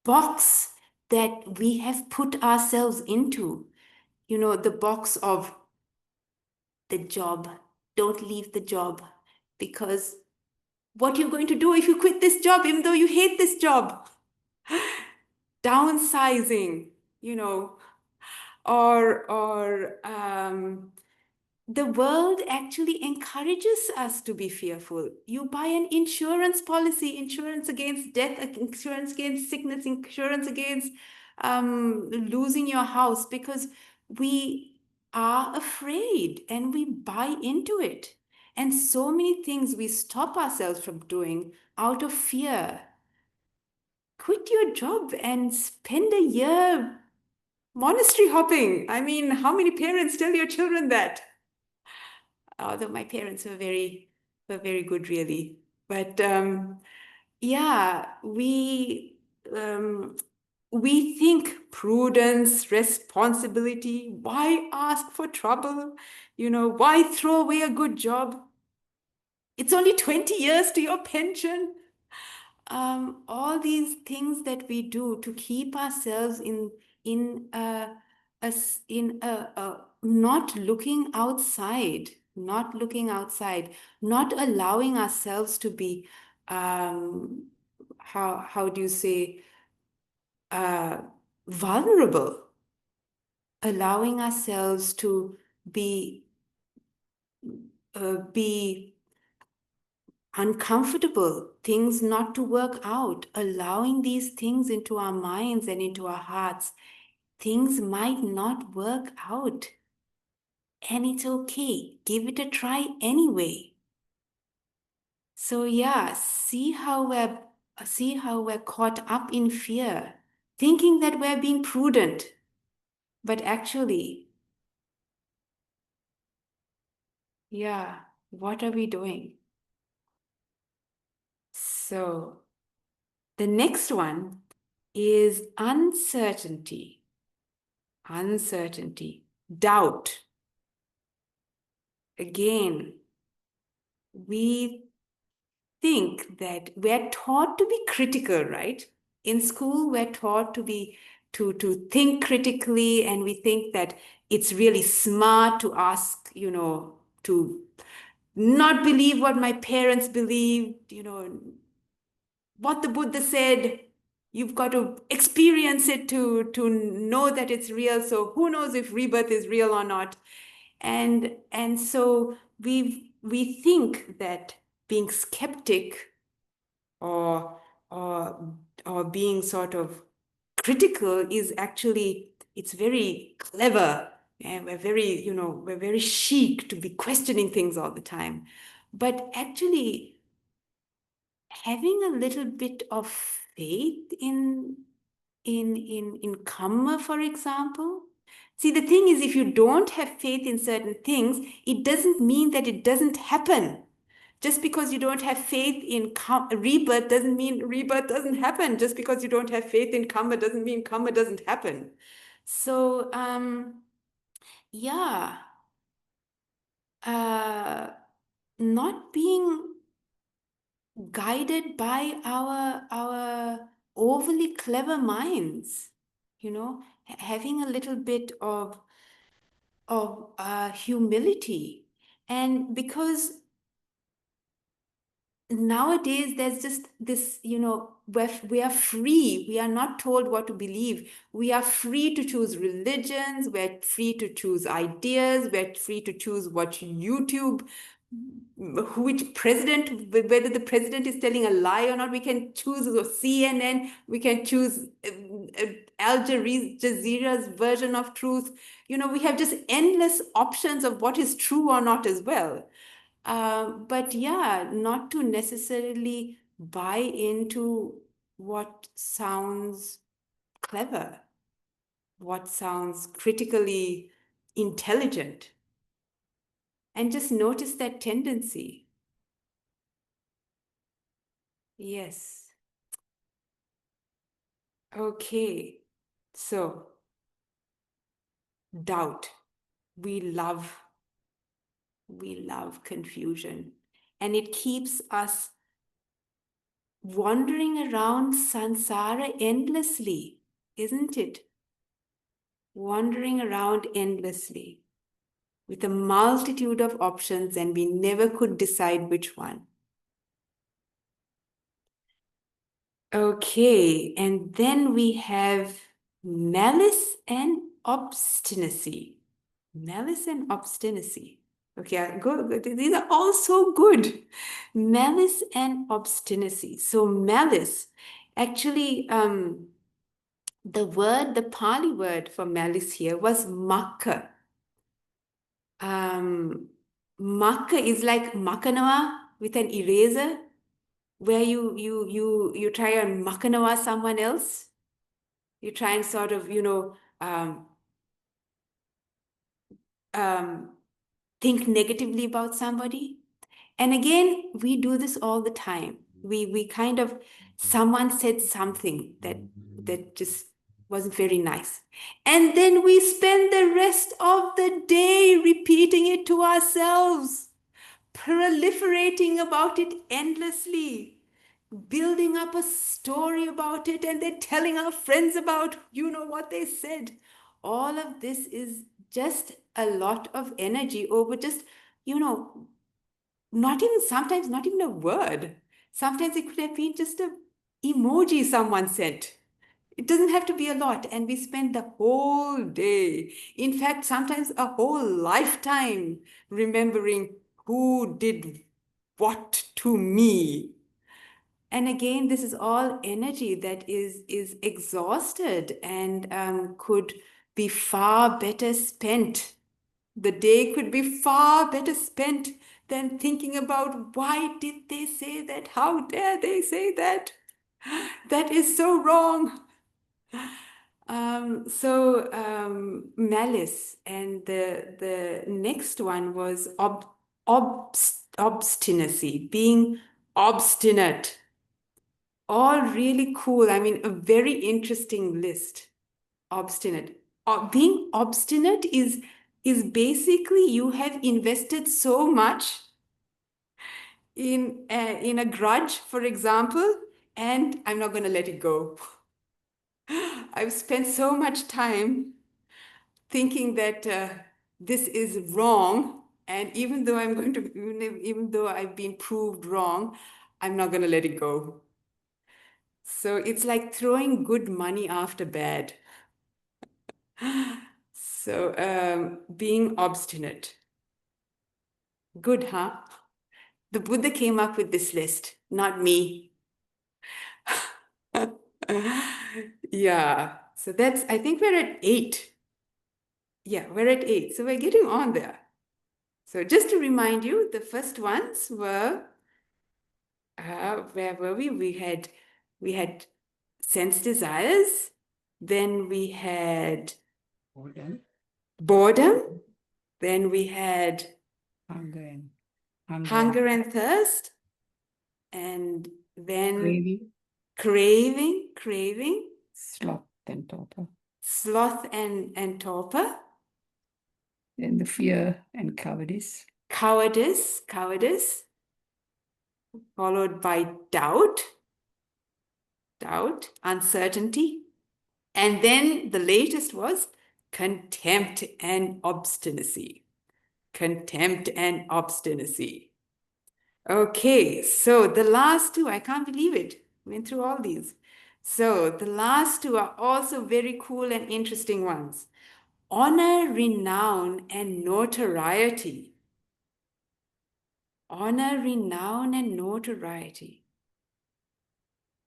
box that we have put ourselves into, the box of the job. Don't leave the job, because what you're going to do if you quit this job, even though you hate this job? Downsizing, or the world actually encourages us to be fearful. You buy an insurance policy, insurance against death, insurance against sickness, insurance against losing your house, because we are afraid and we buy into it. And so many things we stop ourselves from doing out of fear. Quit your job and spend a year monastery hopping. I mean, how many parents tell your children that? Although my parents were very good, really. But yeah, we think prudence, responsibility. Why ask for trouble? Why throw away a good job? It's only 20 years to your pension. All these things that we do to keep ourselves in not looking outside, not allowing ourselves to be how do you say vulnerable, allowing ourselves to be uncomfortable, things not to work out, allowing these things into our minds and into our hearts. Things might not work out, and it's okay. Give it a try anyway. So yeah, see how we're caught up in fear, thinking that we're being prudent, but actually, yeah, what are we doing? So the next one is uncertainty, doubt. Again, we think that we're taught to be critical, right? In school, we're taught to think critically, and we think that it's really smart to ask, to not believe what my parents believed, what the Buddha said. You've got to experience it to know that it's real. So who knows if rebirth is real or not? And so we think that being skeptic or or being sort of critical is actually, it's very clever, and we're very chic to be questioning things all the time. But actually, having a little bit of faith in karma, for example. See, the thing is, if you don't have faith in certain things, it doesn't mean that it doesn't happen. Just because you don't have faith in rebirth doesn't mean rebirth doesn't happen. Just because you don't have faith in karma doesn't mean karma doesn't happen. So, yeah, not being guided by our overly clever minds, having a little bit of humility. And because nowadays there's just this, we are free. We are not told what to believe. We are free to choose religions. We're free to choose ideas. We're free to choose what YouTube, which president, whether the president is telling a lie or not. We can choose CNN. We can choose Al Jazeera's version of truth. We have just endless options of what is true or not as well. But yeah, not to necessarily buy into what sounds clever, what sounds critically intelligent, and just notice that tendency. Yes. Okay. So, doubt. We love confusion, and it keeps us wandering around samsara endlessly, isn't it? Wandering around endlessly with a multitude of options, and we never could decide which one. Okay, and then we have malice and obstinacy. Malice and obstinacy. Okay, good. These are all so good. Malice and obstinacy. So malice, actually, the Pali word for malice here was makka. Makka is like makanawa with an eraser, where you try and makanawa someone else. You try and sort of, think negatively about somebody. And again, we do this all the time. We kind of, someone said something that just wasn't very nice. And then we spend the rest of the day repeating it to ourselves, proliferating about it endlessly, building up a story about it, and then telling our friends about, what they said. All of this is just a lot of energy over just, sometimes not even a word. Sometimes it could have been just a emoji someone sent. It doesn't have to be a lot. And we spend the whole day, in fact, sometimes a whole lifetime, remembering who did what to me. And again, this is all energy that is exhausted and could be far better spent. The day could be far better spent than thinking about why did they say that? How dare they say that? That is so wrong. Malice, and the next one was obstinacy, being obstinate. All really cool. I mean, a very interesting list. Obstinate. Being obstinate is basically you have invested so much in a grudge, for example, and I'm not going to let it go. I've spent so much time thinking that this is wrong, and even though even though I've been proved wrong, I'm not going to let it go. So it's like throwing good money after bad. So being obstinate. Good, huh? The Buddha came up with this list, not me. Yeah, so I think we're at 8. Yeah, we're at 8. So we're getting on there. So just to remind you, the first ones were, where were we? We had sense desires. Then we had boredom. Then we had hunger and thirst. And then craving. Sloth and torpor. Sloth and torpor. Then the fear and cowardice. Cowardice. Followed by doubt, uncertainty. And then the latest was contempt and obstinacy. Okay, so the last two, I can't believe it. Went through all these. So the last two are also very cool and interesting ones. Honor, renown, and notoriety. Honor, renown, and notoriety.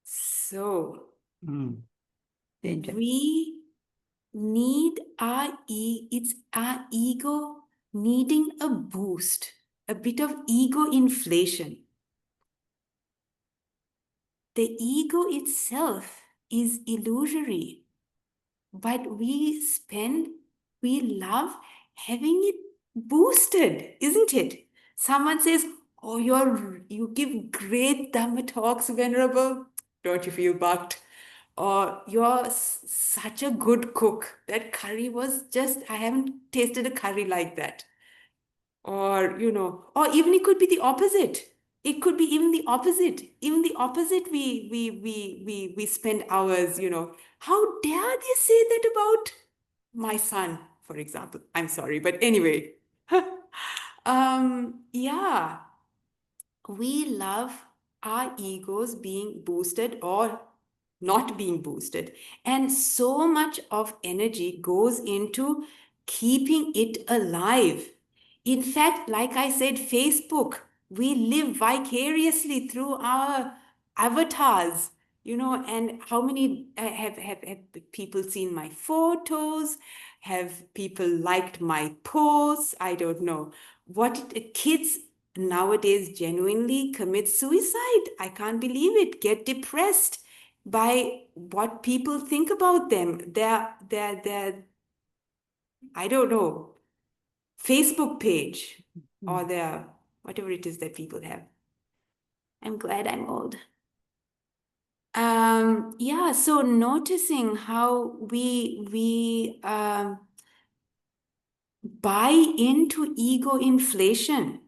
So Danger. we need it's our ego needing a boost, a bit of ego inflation. The ego itself is illusory, but we love having it boosted, isn't it? Someone says, oh, you give great Dhamma talks, Venerable. Don't you feel bucked? Or you're such a good cook. That curry was just, I haven't tasted a curry like that. Or, or even it could be the opposite. It could be even the opposite. Even the opposite, we spend hours, How dare they say that about my son, for example? I'm sorry, but anyway. Yeah, we love our egos being boosted or not being boosted. And so much of energy goes into keeping it alive. In fact, like I said, Facebook, we live vicariously through our avatars, and how many have people seen my photos? Have people liked my posts? I don't know. Kids nowadays genuinely commit suicide. I can't believe it. Get depressed by what people think about them. Their I don't know, Facebook page or their whatever it is that people have. I'm glad I'm old. Yeah, so noticing how we buy into ego inflation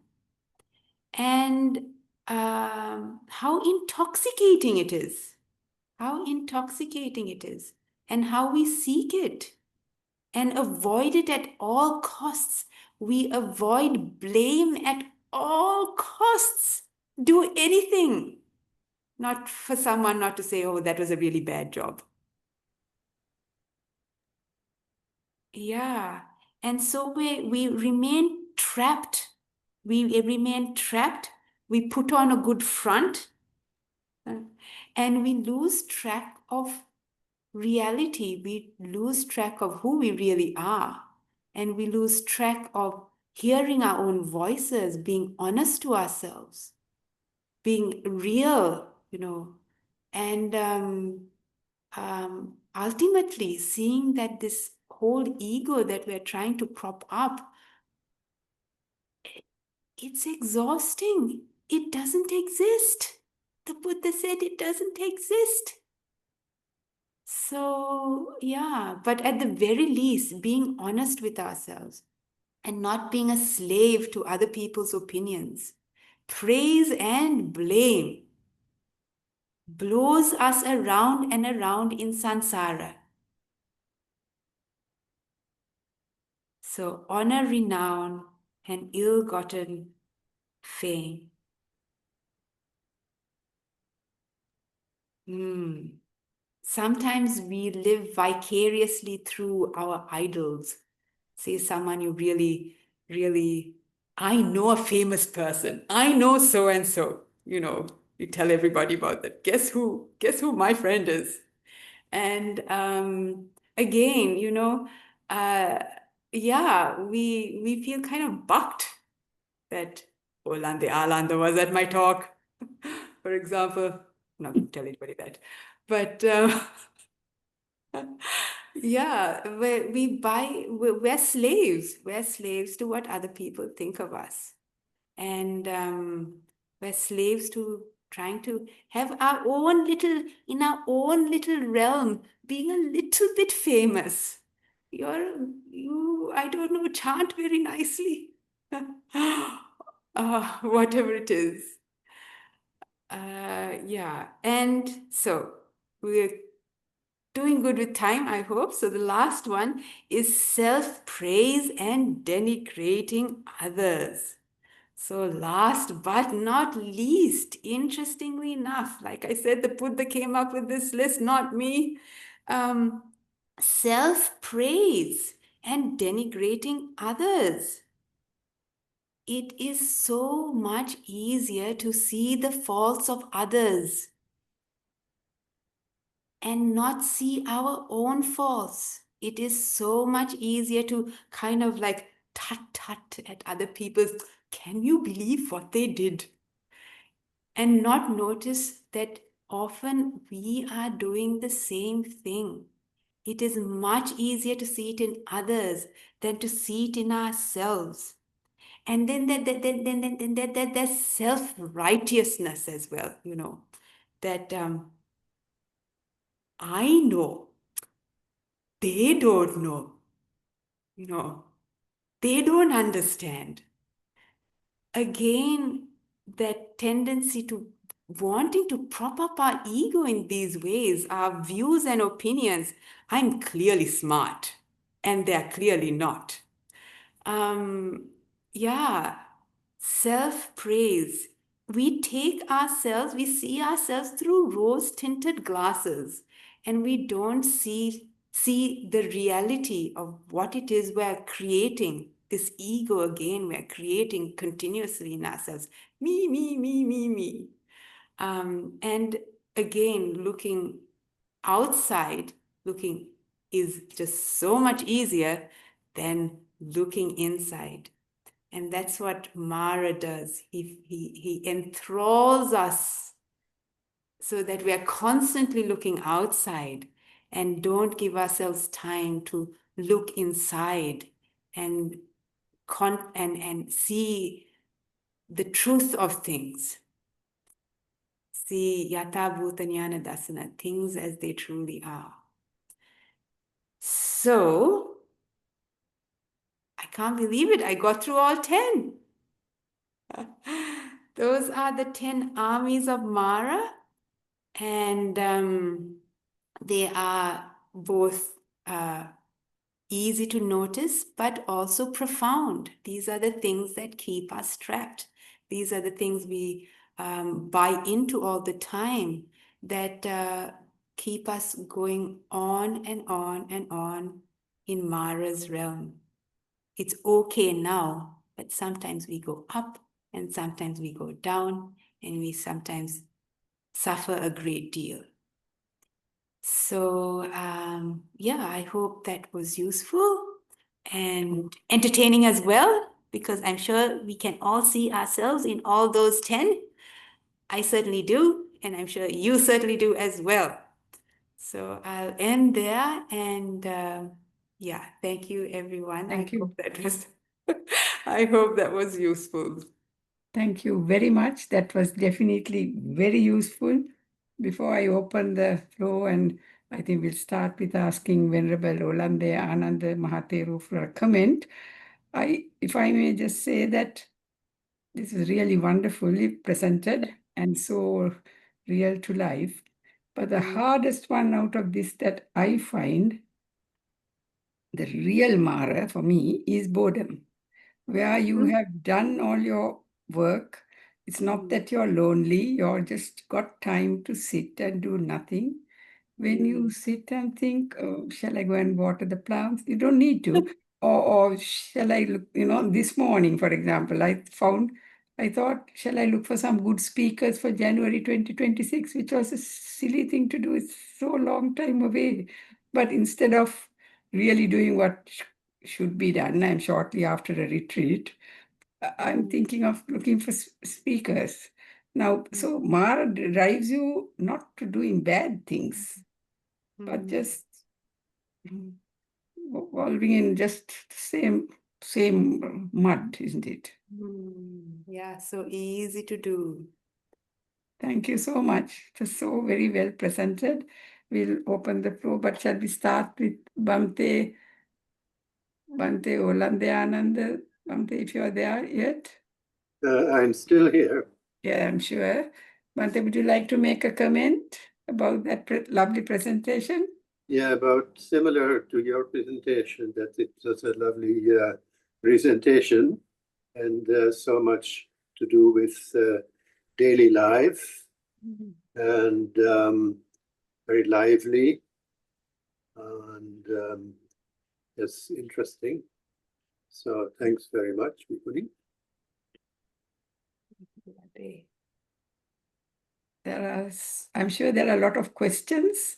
and how intoxicating it is. How intoxicating it is, and how we seek it and avoid it at all costs. We avoid blame at all costs. Do anything, not for someone not to say, oh, that was a really bad job. Yeah. And so we remain trapped. We remain trapped. We put on a good front, and we lose track of reality. We lose track of who we really are. And we lose track of hearing our own voices, being honest to ourselves, being real, and ultimately seeing that this whole ego that we're trying to prop up, it's exhausting. It doesn't exist. The Buddha said it doesn't exist. So, yeah, but at the very least, being honest with ourselves and not being a slave to other people's opinions. Praise and blame blows us around and around in samsara. So, honor, renown, and ill-gotten fame. Sometimes we live vicariously through our idols. Say someone you really, really, I know a famous person. I know so and so. You tell everybody about that. Guess who? Guess who my friend is? And again, yeah, we feel kind of bucked that Olande Alanda was at my talk, for example. I'm not going to tell anybody that. But yeah, we're slaves. We're slaves to what other people think of us. And we're slaves to trying to have in our own little realm, being a little bit famous. I don't know, chant very nicely. Whatever it is. Yeah. And so we're doing good with time, I hope. So the last one is self-praise and denigrating others. So last but not least, interestingly enough, like I said, the Buddha came up with this list, not me. Self-praise and denigrating others. It is so much easier to see the faults of others and not see our own faults. It is so much easier to kind of like tut at other people's, can you believe what they did? And not notice that often we are doing the same thing. It is much easier to see it in others than to see it in ourselves. And then there's self-righteousness as well, that I know, they don't know, they don't understand. Again, that tendency to wanting to prop up our ego in these ways, our views and opinions. I'm clearly smart, and they're clearly not. Yeah, self-praise. We see ourselves through rose-tinted glasses, and we don't see the reality of what it is we're creating. This ego again, we're creating continuously in ourselves. Me, me, me, me, me. And again, looking outside, looking is just so much easier than looking inside. And that's what Mara does. He enthralls us so that we are constantly looking outside and don't give ourselves time to look inside and see the truth of things. see yata bhutanyana dasana, things as they truly are. So, I can't believe it. I got through all 10. Those are the 10 armies of Mara, and they are both easy to notice, but also profound. These are the things that keep us trapped. These are the things we buy into all the time that keep us going on and on and on in Mara's realm. It's okay now, but sometimes we go up and sometimes we go down, and we sometimes suffer a great deal. So, yeah, I hope that was useful and entertaining as well, because I'm sure we can all see ourselves in all those 10. I certainly do, and I'm sure you certainly do as well. So I'll end there, and yeah, thank you, everyone. Thank you. I hope that was useful. Thank you very much. That was definitely very useful. Before I open the floor, and I think we'll start with asking Venerable Olande Ananda Mahatheru for a comment. If I may just say that this is really wonderfully presented and so real to life. But the hardest one out of this that I find, the real Mara for me, is boredom, where you have done all your work. It's not that you're lonely, you're just got time to sit and do nothing. When you sit and think, oh, shall I go and water the plants? You don't need to. Or shall I look, this morning, for example, I thought, shall I look for some good speakers for January 2026, which was a silly thing to do. It's so long time away. But instead of really doing what should be done, I'm shortly after a retreat, I'm thinking of looking for speakers. Now, so Mara drives you not to doing bad things, but just evolving in just the same mud, isn't it? Yeah, so easy to do. Thank you so much. It was so very well presented. We'll open the floor, but shall we start with Bhante Olande Ananda? Bhante, if you're there yet? I'm still here. Yeah, I'm sure. Bhante, would you like to make a comment about that lovely presentation? Yeah, about similar to your presentation, that it was a lovely presentation, and so much to do with daily life, and very lively, and yes, interesting. So thanks very much, Bhikkhuni. I'm sure there are a lot of questions.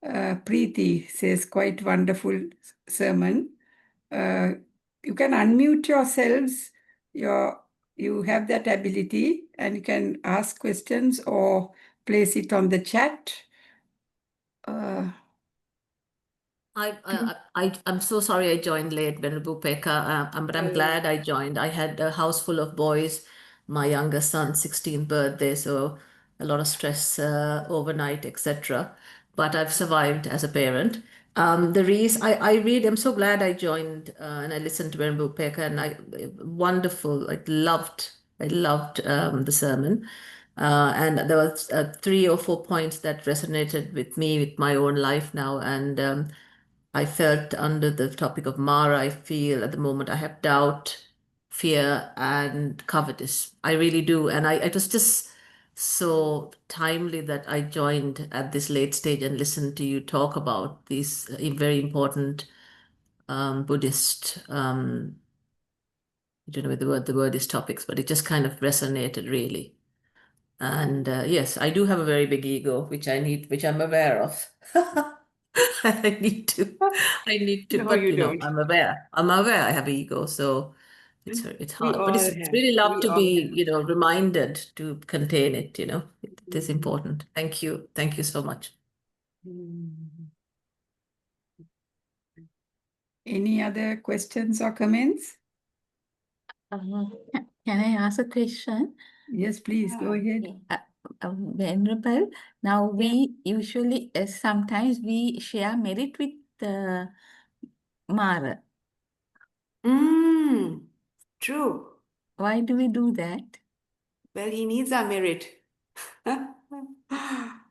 Preeti says, quite wonderful sermon. You can unmute yourselves. You have that ability, and you can ask questions or place it on the chat. I'm so sorry I joined late, Venerable Upekkha, but I'm glad I joined. I had a house full of boys, my younger son's 16th birthday, so a lot of stress overnight, etc. But I've survived as a parent. The reason I read, I'm so glad I joined and I listened to Venerable Upekkha, and wonderful. I loved the sermon. And there was 3 or 4 points that resonated with me with my own life now, and I felt under the topic of Mara, I feel at the moment I have doubt, fear, and covetous. I really do. And it was just so timely that I joined at this late stage and listened to you talk about these very important Buddhist, I don't know whether the word is topics, but it just kind of resonated really. And yes, I do have a very big ego, which I'm aware of. I need to, No, but you don't. I'm aware. I'm aware I have ego, so it's We hard. But all it's have. really love We to all be, have. reminded to contain it. It is important. Thank you so much. Any other questions or comments? Can I ask a question? Yes, please, go ahead. Venerable, now we usually, sometimes we share merit with Mara. True. Why do we do that? Well, he needs our merit.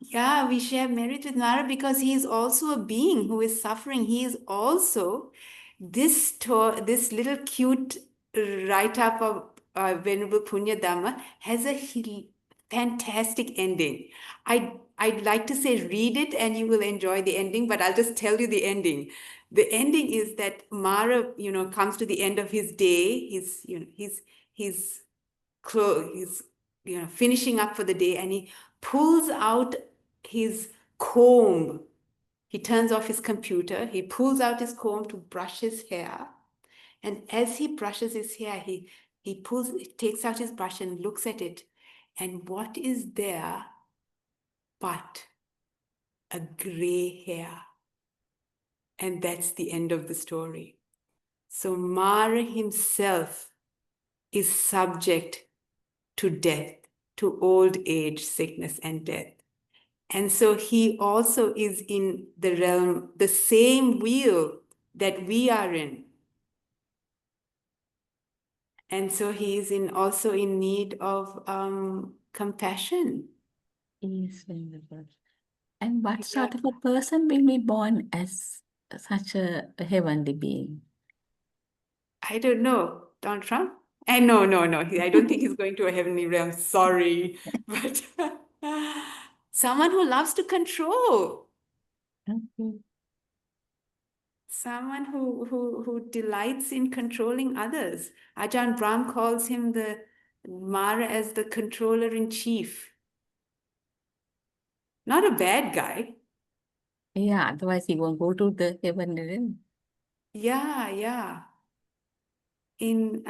Yeah, we share merit with Mara because he is also a being who is suffering. He is also this little cute write-up of Venerable Punya Dhamma has a fantastic ending. I'd like to say read it and you will enjoy the ending, but I'll just tell you the ending. The ending is that Mara, comes to the end of his day. He's finishing up for the day, and he pulls out his comb. He turns off his computer. He pulls out his comb to brush his hair. And as he brushes his hair, he takes out his brush and looks at it. And what is there but a gray hair? And that's the end of the story. So Mara himself is subject to death, to old age, sickness, and death. And so he also is in the realm, the same wheel that we are in. And so he is also in need of compassion. Yes, Venerable. And what sort of a person will be born as such a heavenly being? I don't know. Donald Trump? And no. I don't think he's going to a heavenly realm. Sorry. But someone who loves to control. Okay. Someone who delights in controlling others. Ajahn Brahm calls him the Mara as the controller in chief. Not a bad guy. Yeah, otherwise he won't go to the heavenly realm. Yeah. In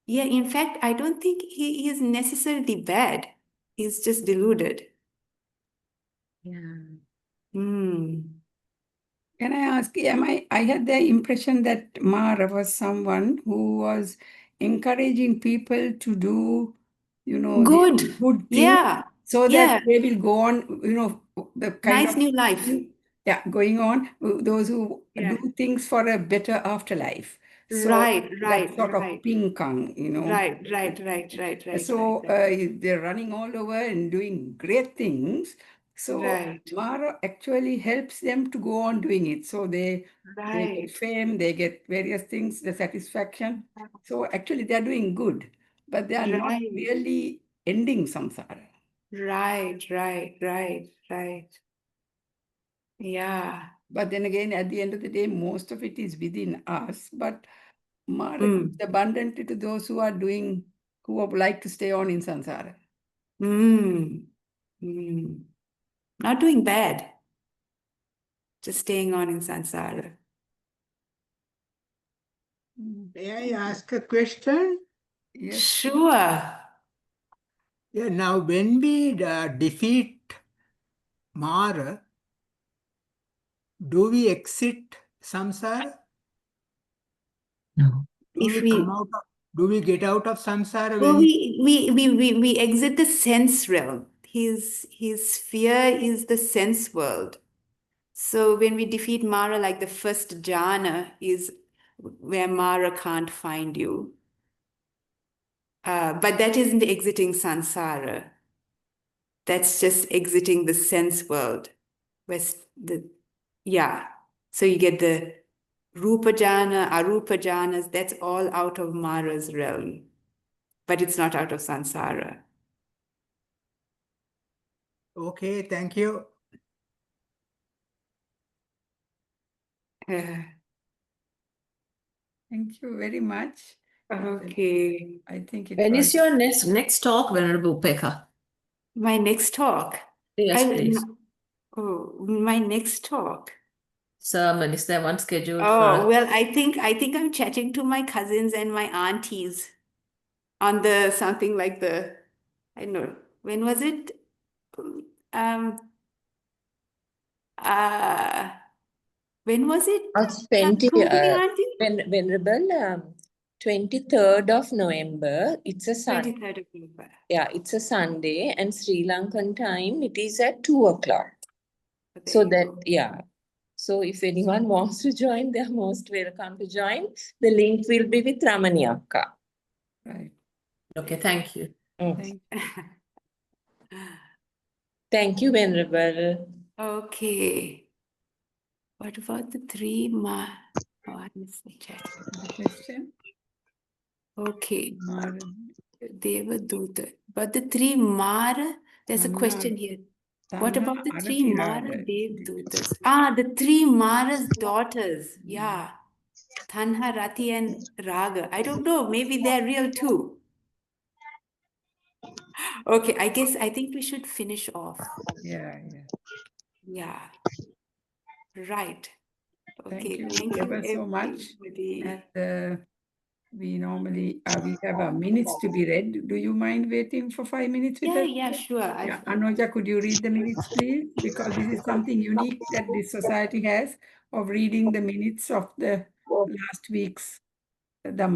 in fact, I don't think he is necessarily bad. He's just deluded. Yeah. Can I ask, I had the impression that Mara was someone who was encouraging people to do, Good. the good things Yeah. so Yeah. that they will go on, the kind Nice of new life. thing, going on, those who Yeah. do things for a better afterlife. So Right. that sort of pinkang, Right. So they're running all over and doing great things. So Right. Mara actually helps them to go on doing it. So they get fame, they get various things, the satisfaction. So actually they're doing good, but they are not Right. really ending samsara. Right. Yeah. But then again, at the end of the day, most of it is within us. But Mara gives abundantly to those who would like to stay on in samsara. Not doing bad. Just staying on in samsara. May I ask a question? Yes. Sure. Yeah, now when we defeat Mara, do we exit samsara? No. Do we get out of samsara Well, when we exit the sense realm. His sphere is the sense world. So when we defeat Mara, like the first jhana is where Mara can't find you. But that isn't exiting samsara. That's just exiting the sense world. So you get the Rupa jhana, Arupa jhanas, that's all out of Mara's realm. But it's not out of samsara. Okay, thank you. Thank you very much. Okay. I think it When was. is your next talk, Venerable Upekkha? My next talk. Yes, please. My next talk. Sermon, is there one scheduled Oh, for? well, I think I'm chatting to my cousins and my aunties on the something like I don't know, when was it? Um, When was it? It's 20, Auntie? Venerable, 23rd of November. It's a Sunday. 23rd of November. Yeah, it's a Sunday, and Sri Lankan time it is at 2 o'clock. There So you that, go. yeah. So if anyone wants to join, they are most welcome to join. The link will be with Ramani Akka. Right. Okay, thank you. Thank Thank you, Venerable. Okay. What about the three ma? Oh, I missed the chat. the question. Okay. Mara. Devaduta. But the three Mara, there's a question here. What Tanha about the three Arati Mara Raga. Devdutas? Ah, the three Mara's daughters. Yeah. Tanha, Rati, and Raga. I don't know. Maybe they're real too. Okay, I think we should finish off. Yeah. Yeah. Right. Thank Okay. you Thank you, ever so much. everybody. And we normally we have our minutes to be read. Do you mind waiting for 5 minutes with us? Yeah, sure. Yeah, Anoja, could you read the minutes, please? Because this is something unique that this society has of reading the minutes of the last week's Dhamma